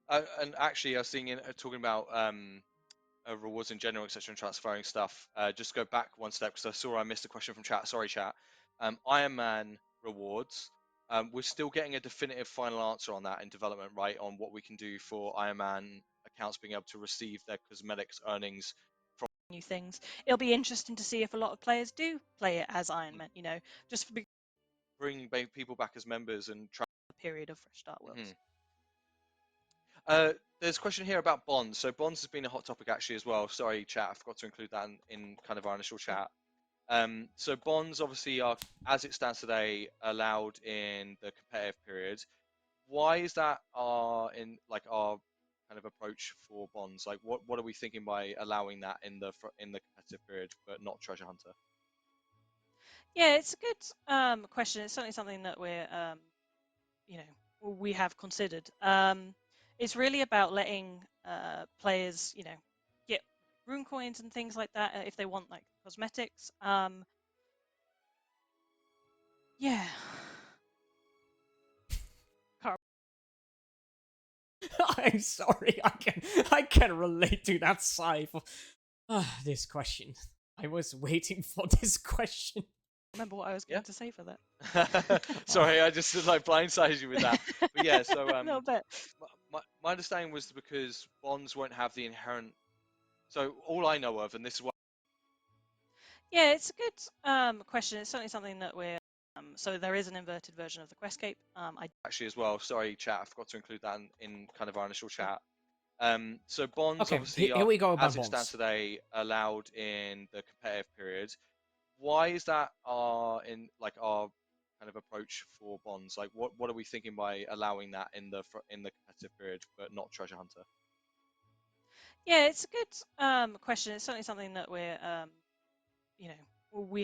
S2: And actually, I was thinking, talking about rewards in general, etc., and transferring stuff. Just go back one step because I saw I missed a question from chat. Sorry, chat. Iron Man rewards. We're still getting a definitive final answer on that in development, right? On what we can do for Iron Man accounts being able to receive their cosmetics earnings.
S3: new things. It'll be interesting to see if a lot of players do play it as Iron Man. Just for
S2: Bring people back as members and
S3: a period of Fresh Start Worlds.
S2: There's a question here about bonds. So bonds has been a hot topic actually as well. Sorry, chat, I forgot to include that in kind of our initial chat. So bonds obviously are, as it stands today, allowed in the competitive period. Why is that our kind of approach for bonds? Like, what are we thinking by allowing that in the competitive period, but not treasure hunter?
S3: Yeah, it's a good question. It's certainly something that we have considered. It's really about letting players, get rune coins and things like that if they want like cosmetics. Yeah.
S1: I'm sorry, I can relate to that sigh for this question. I was waiting for this question.
S3: Remember what I was going to say for that.
S2: Sorry, I just like blindsided you with that. But yeah, so
S3: A little bit.
S2: my understanding was because bonds won't have the inherent. So all I know of, and this is what.
S3: Yeah, it's a good question. It's certainly something that we're. So there is an inverted version of the Questscape.
S2: Actually, as well. Sorry, chat. I forgot to include that in kind of our initial chat. So bonds
S1: Okay,
S2: obviously
S1: here we go about
S2: as it
S1: bonds.
S2: stands today, allowed in the competitive period. Why is that our kind of approach for bonds? Like, what are we thinking by allowing that in the competitive period, but not treasure hunter?
S3: Yeah, it's a good question. It's certainly something that we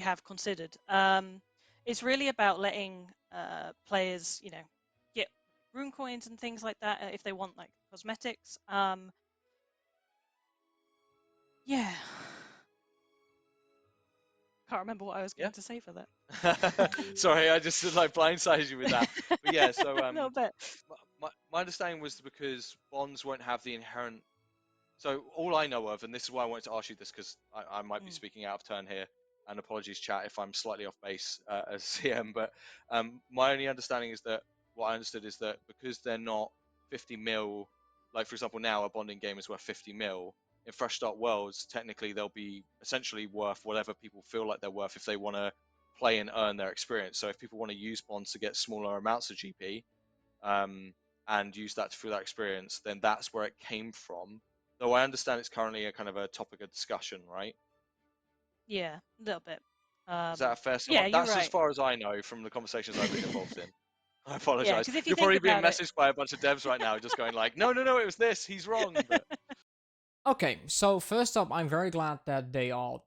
S3: have considered. It's really about letting players, get rune coins and things like that if they want like cosmetics. Yeah. Can't remember what I was going to say for that.
S2: Sorry, I just like blindsided you with that. But yeah, so
S3: A little bit.
S2: my understanding was because bonds won't have the inherent. So all I know of, and this is why I wanted to ask you this because I might be speaking out of turn here, and apologies, chat, if I'm slightly off base as CM. But my only understanding is that what I understood is that because they're not 50 mil, like for example now a bonding game is worth 50 mil. In Fresh Start Worlds, technically they'll be essentially worth whatever people feel like they're worth if they want to play and earn their experience. So if people want to use bonds to get smaller amounts of GP and use that through that experience, then that's where it came from. Though I understand it's currently a kind of a topic of discussion, right?
S3: Yeah, a little bit.
S2: Is that a fair
S3: Yeah,
S2: summary?
S3: you're
S2: That's as
S3: right.
S2: far as I know from the conversations I've been involved in. I
S3: Yeah,
S2: apologize.
S3: because if you
S2: You're
S3: think
S2: probably being
S3: about it,
S2: messaged by a bunch of devs right now, just going like, no, it was this. He's wrong. But
S1: Okay, so first up, I'm very glad that they are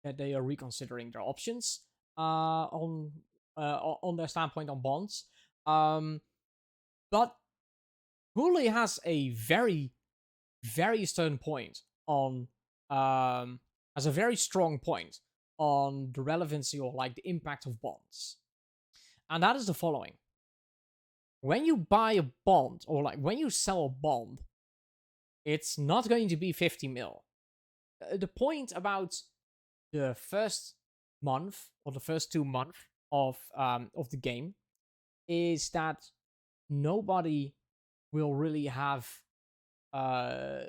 S1: reconsidering their options on their standpoint on bonds. But Huli has a very stern point on has a very strong point on the relevancy or like the impact of bonds. And that is the following. When you buy a bond or like when you sell a bond, it's not going to be 50 mil. The point about the first month or the first 2 months of the game is that nobody will really have uh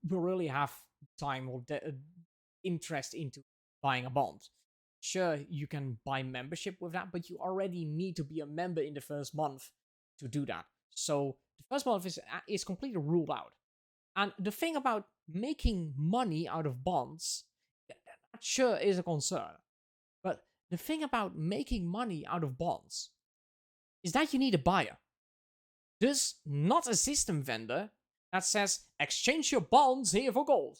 S1: will really have time or interest into buying a bond. Sure, you can buy membership with that, but you already need to be a member in the first month to do that. So the first month is completely ruled out. And the thing about making money out of bonds, that sure is a concern. But the thing about making money out of bonds is that you need a buyer. There's not a system vendor that says, exchange your bonds here for gold.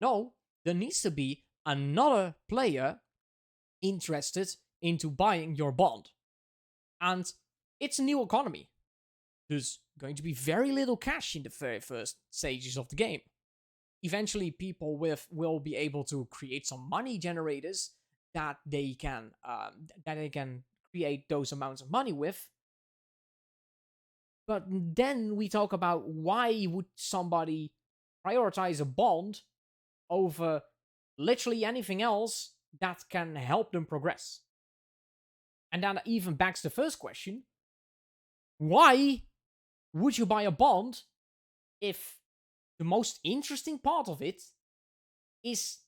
S1: No, there needs to be another player interested into buying your bond. And it's a new economy. There's going to be very little cash in the very first stages of the game. Eventually, people will be able to create some money generators that they can create those amounts of money with. But then we talk about why would somebody prioritize a bond over literally anything else that can help them progress. And that even begs the first question: why would you buy a bond if the most interesting part of it is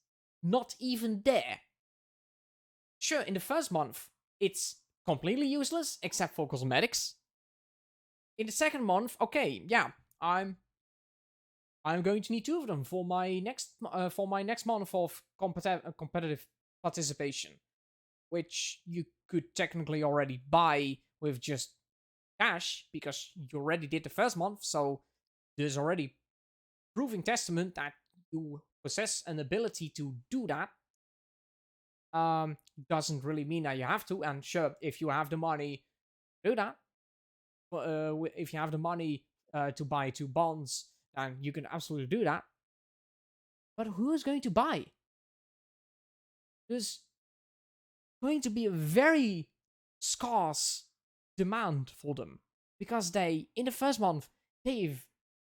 S1: not even there? Sure, in the first month, it's completely useless except for cosmetics. In the second month, okay, yeah, I'm going to need 2 of them for my next month of competitive participation, which you could technically already buy with just cash because you already did the first month. So there's already proving testament that you possess an ability to do that. Doesn't really mean that you have to. And sure, if you have the money, do that. If you have the money to buy 2 bonds, then you can absolutely do that. But who is going to buy? There's going to be a very scarce demand for them because they, in the first month, they've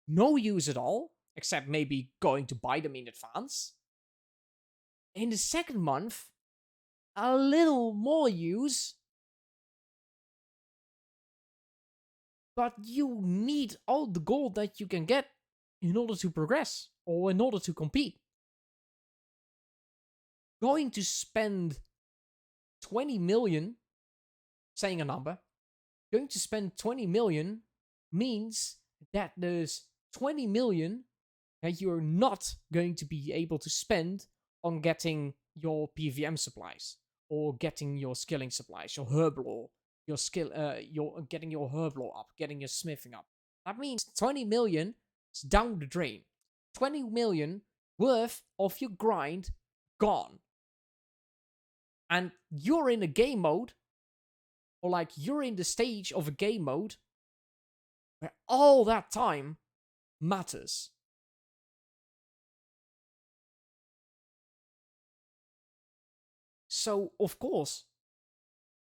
S1: no use at all, except maybe going to buy them in advance. In the second month, a little more use, but you need all the gold that you can get in order to progress or in order to compete. Going to spend 20 million, saying a number, going to spend 20 million means that there's 20 million that you're not going to be able to spend on getting your PVM supplies or getting your skilling supplies, your herb lore, your getting your herb lore up, getting your smithing up. That means 20 million is down the drain. 20 million worth of your grind gone. And you're in a game mode, or like you're in the stage of a game mode where all that time matters. So, of course,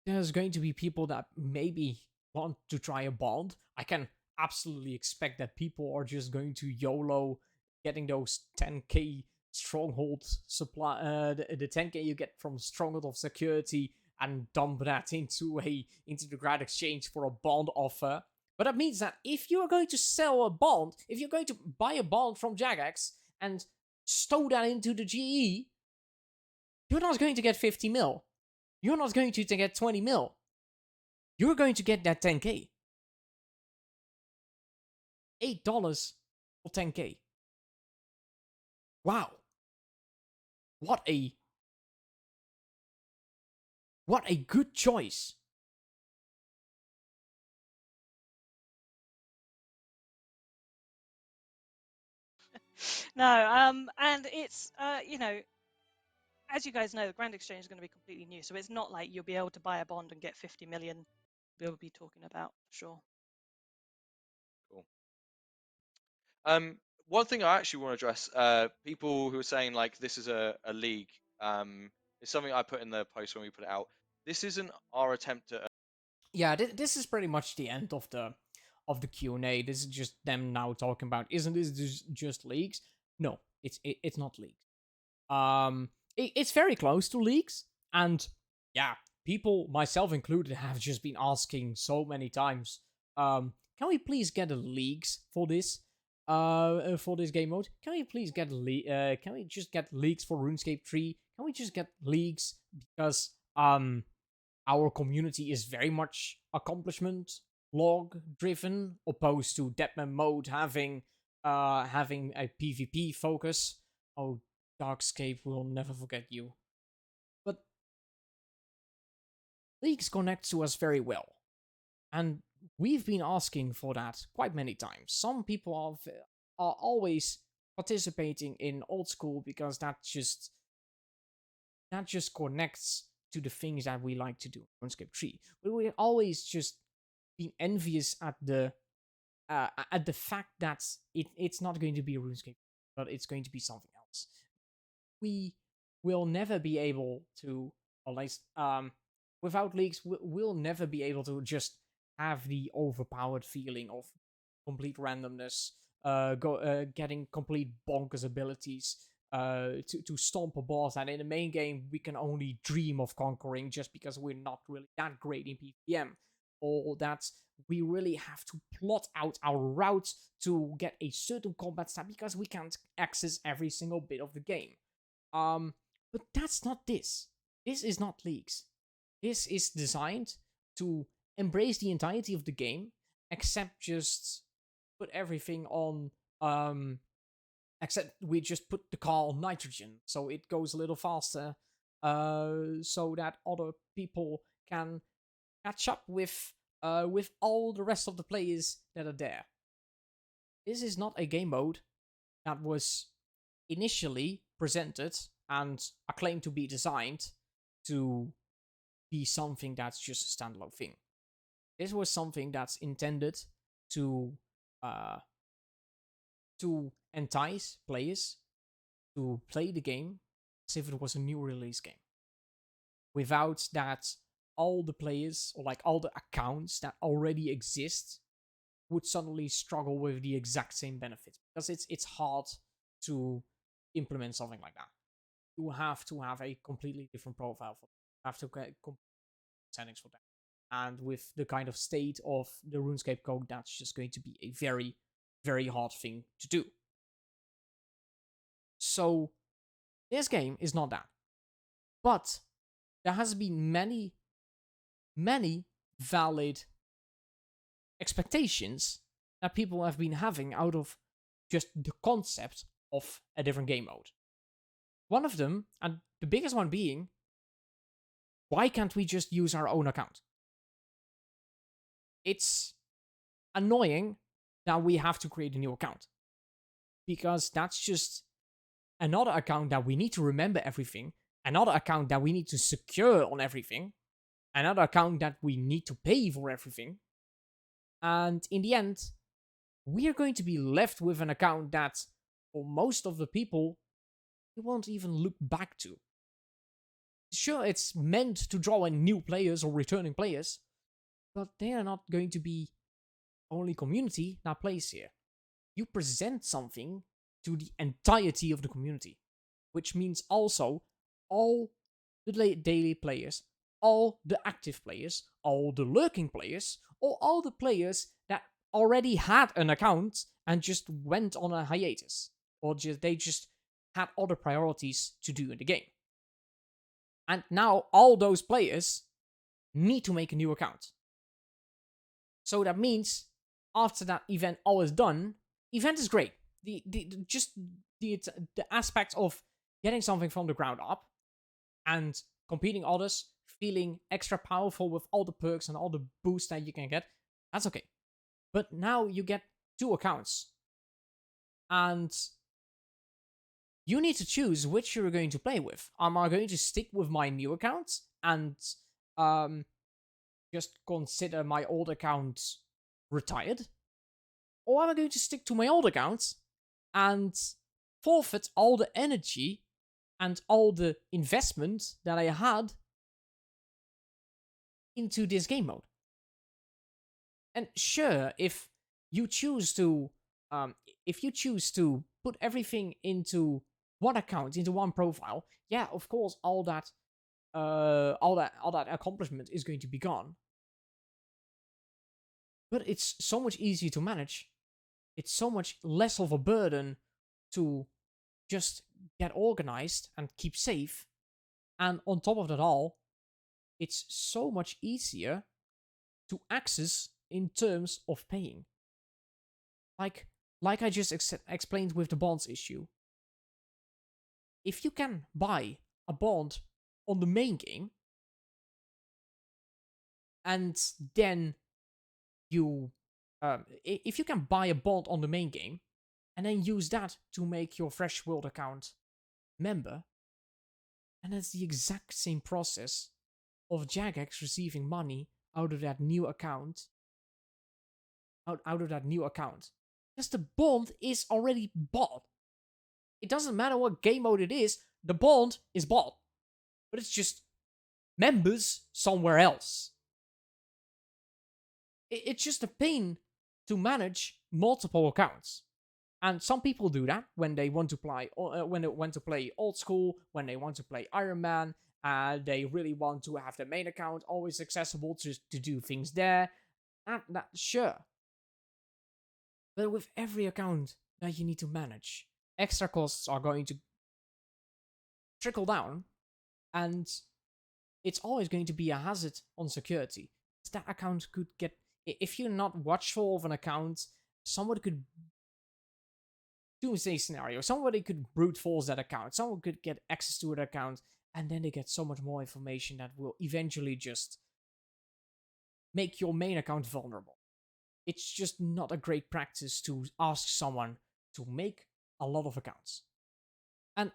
S1: there's going to be people that maybe want to try a bond. I can absolutely expect that people are just going to YOLO getting those 10k stronghold supply, the 10k you get from Stronghold of Security, and dump that into the grad exchange for a bond offer. But that means that if you are going to sell a bond, if you're going to buy a bond from Jagex and stow that into the GE, you're not going to get 50 mil. You're not going to get 20 mil. You're going to get that 10k. $8 for 10k. Wow. What a good choice.
S3: No, and it's as you guys know, the Grand Exchange is going to be completely new, so it's not like you'll be able to buy a bond and get 50 million. We'll be talking about for sure.
S2: Cool. One thing I actually want to address, people who are saying like this is a league, it's something I put in the post when we put it out. This isn't our attempt at.
S1: Yeah, this is pretty much the end of the Q&A. This is just them now talking about, isn't this just leagues? No, it's not leagues. It's very close to leagues, and yeah, people, myself included, have just been asking so many times, can we please get the leaks for this? For this game mode, can we please get can we just get leaks for RuneScape 3? Can we just get leaks because our community is very much accomplishment log driven, opposed to Deadman mode having a PvP focus. Oh, Darkscape will never forget you. But leaks connect to us very well, and we've been asking for that quite many times. Some people are always participating in old school because that just connects to the things that we like to do in RuneScape 3. But we're always just being envious at the fact that it's not going to be a RuneScape, but it's going to be something else. We will never be able to, at least without leaks, we'll never be able to just have the overpowered feeling of complete randomness, getting complete bonkers abilities, to stomp a boss that in the main game we can only dream of conquering just because we're not really that great in PvM, or that we really have to plot out our routes to get a certain combat stat because we can't access every single bit of the game. But that's not this. This is not leaks. This is designed to embrace the entirety of the game, except just put everything on, except we just put the car on nitrogen, so it goes a little faster, so that other people can catch up with all the rest of the players that are there. This is not a game mode that was initially presented and acclaimed to be designed to be something that's just a standalone thing. This was something that's intended to entice players to play the game as if it was a new release game. Without that, all the players, or like all the accounts that already exist, would suddenly struggle with the exact same benefits, because it's hard to implement something like that. You have to have a completely different profile for that. You have to get settings for that. And with the kind of state of the RuneScape code, that's just going to be a very, very hard thing to do. So, this game is not that. But there has been many, many valid expectations that people have been having out of just the concept of a different game mode. One of them, and the biggest one being, why can't we just use our own account? It's annoying that we have to create a new account, because that's just another account that we need to remember everything, another account that we need to secure on everything, another account that we need to pay for everything. And in the end, we are going to be left with an account that, for most of the people, you won't even look back to. Sure, it's meant to draw in new players or returning players, but they are not going to be only community that plays here. You present something to the entirety of the community, which means also all the daily players, all the active players, all the lurking players, or all the players that already had an account and just went on a hiatus, or they just had other priorities to do in the game. And now all those players need to make a new account. So that means after that event all is done, event is great. The aspect of getting something from the ground up and competing others, feeling extra powerful with all the perks and all the boosts that you can get, that's okay. But now you get 2 accounts, and you need to choose which you're going to play with. Am I going to stick with my new account and just consider my old account retired? Or am I going to stick to my old account and forfeit all the energy and all the investment that I had into this game mode? And sure, if you choose to put everything into one account, into one profile, yeah, of course, all that accomplishment is going to be gone. But it's so much easier to manage. It's so much less of a burden to just get organized and keep safe. And on top of that all, it's so much easier to access in terms of paying. Like I just explained with the bonds issue. If you can buy a bond on the main game, and then if you can buy a bond on the main game, and then use that to make your Fresh World account member, and that's the exact same process of Jagex receiving money out of that new account. Out of that new account. Because the bond is already bought. It doesn't matter what game mode it is, the bond is bought. But it's just members somewhere else. It's just a pain to manage multiple accounts. And some people do that when they want to play old school, when they want to play Iron Man, they really want to have their main account always accessible to do things there. Sure. But with every account that you need to manage, extra costs are going to trickle down, and it's always going to be a hazard on security. That account could get, if you're not watchful of an account, someone could doomsday scenario. Somebody could brute force that account. Someone could get access to an account, and then they get so much more information that will eventually just make your main account vulnerable. It's just not a great practice to ask someone to make a lot of accounts. And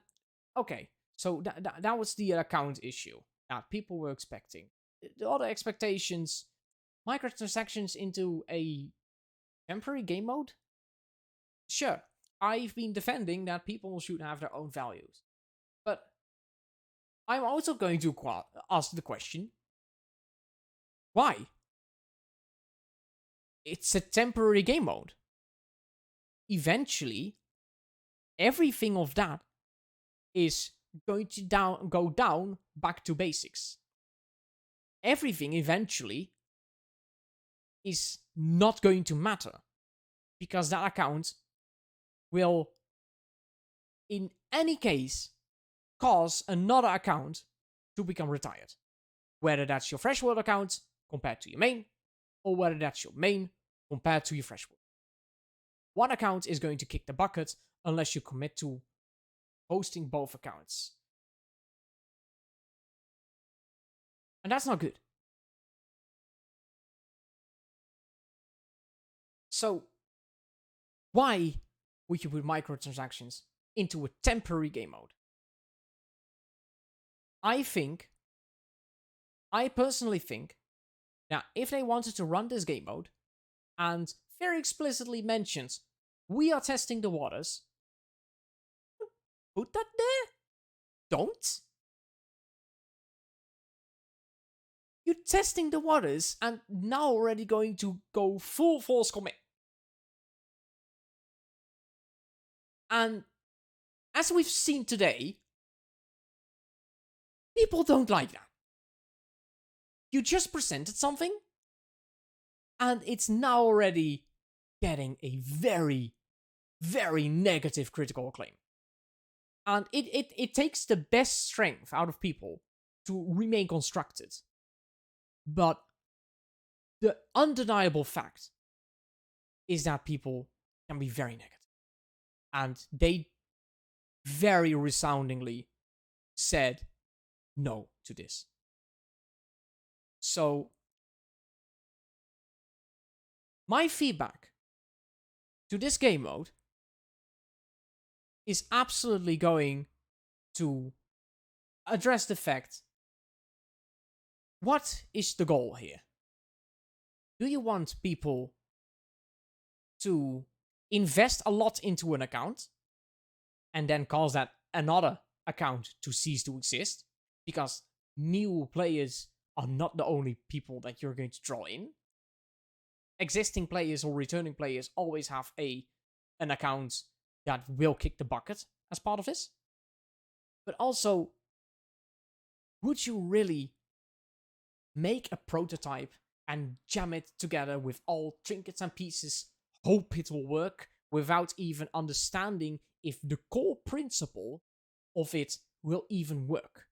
S1: okay, so that was the account issue that people were expecting. The other expectations, microtransactions into a temporary game mode? Sure, I've been defending that people should have their own values. But I'm also going to ask the question, why? It's a temporary game mode. Eventually, everything of that is going to go down back to basics. Everything eventually is not going to matter, because that account will, in any case, cause another account to become retired. Whether that's your Fresh World account compared to your main, or whether that's your main compared to your Fresh World. One account is going to kick the bucket unless you commit to hosting both accounts. And that's not good. So, why would you put microtransactions into a temporary game mode? I personally think that if they wanted to run this game mode and very explicitly mentions, we are testing the waters, put that there? Don't. You're testing the waters and now already going to go full force commit. And as we've seen today, people don't like that. You just presented something, and it's now already getting a very, very negative critical acclaim. And it takes the best strength out of people to remain constructed. But the undeniable fact is that people can be very negative. And they very resoundingly said no to this. So, my feedback to this game mode is absolutely going to address the fact, what is the goal here? Do you want people to invest a lot into an account and then cause that another account to cease to exist? Because new players are not the only people that you're going to draw in. Existing players or returning players always have an account that will kick the bucket as part of this. But also, would you really make a prototype and jam it together with all trinkets and pieces, hope it will work, without even understanding if the core principle of it will even work.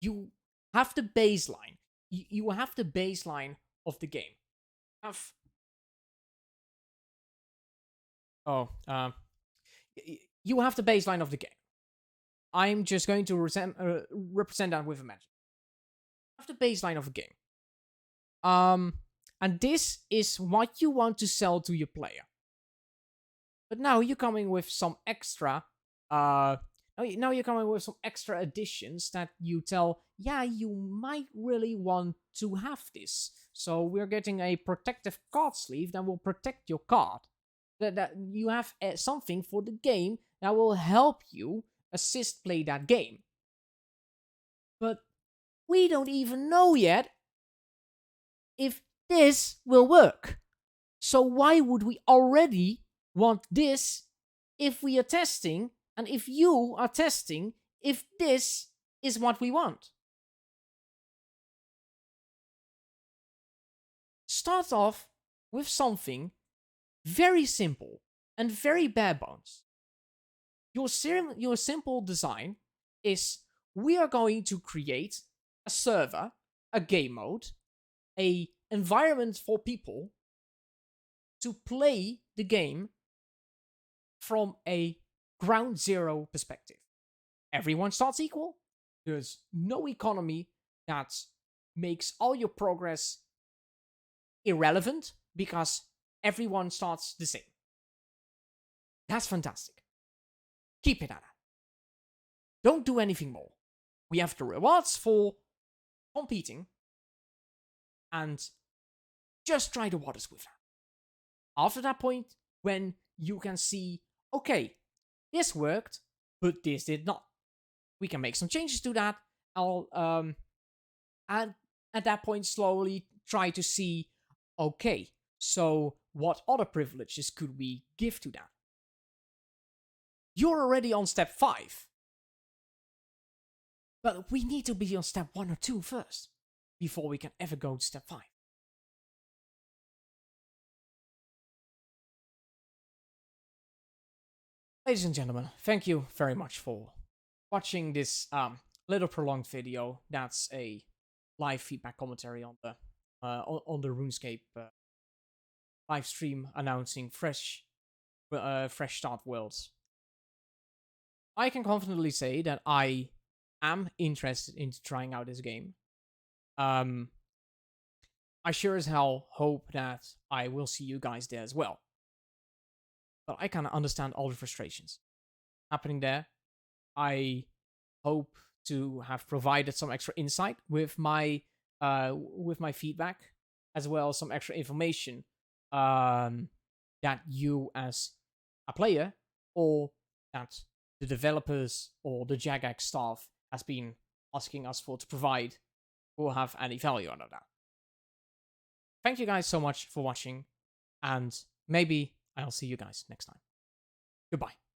S1: You have the baseline. You have the baseline of the game. You have the baseline of the game. I'm just going to represent that with a magic. You have the baseline of the game. And this is what you want to sell to your player. But now you're coming with some extra, now you're coming with some extra additions that you tell, yeah, you might really want to have this. So we're getting a protective card sleeve that will protect your card. That you have something for the game that will help you assist play that game. But we don't even know yet if this will work. So why would we already want this if we are testing, and if you are testing, if this is what we want? Start off with something very simple and very bare bones. Your simple design is, we are going to create a server, a game mode, a environment for people to play the game from a ground zero perspective. Everyone starts equal. There's no economy that makes all your progress irrelevant because everyone starts the same. That's fantastic. Keep it at that. Don't do anything more. We have the rewards for competing, and just try the waters with that. After that point, when you can see, okay, this worked, but this did not, we can make some changes to that. And at that point, slowly try to see, okay, so what other privileges could we give to that? You're already on step 5. But we need to be on step 1 or 2 first, before we can ever go to step 5. Ladies and gentlemen, thank you very much for watching this little prolonged video. That's a live feedback commentary on the RuneScape live stream announcing fresh start worlds. I can confidently say that I am interested in trying out this game. I sure as hell hope that I will see you guys there as well. But I kind of understand all the frustrations happening there. I hope to have provided some extra insight with my feedback, as well as some extra information that you as a player, or that the developers or the Jagex staff has been asking us for to provide, will have any value out of that. Thank you guys so much for watching, and maybe I'll see you guys next time. Goodbye.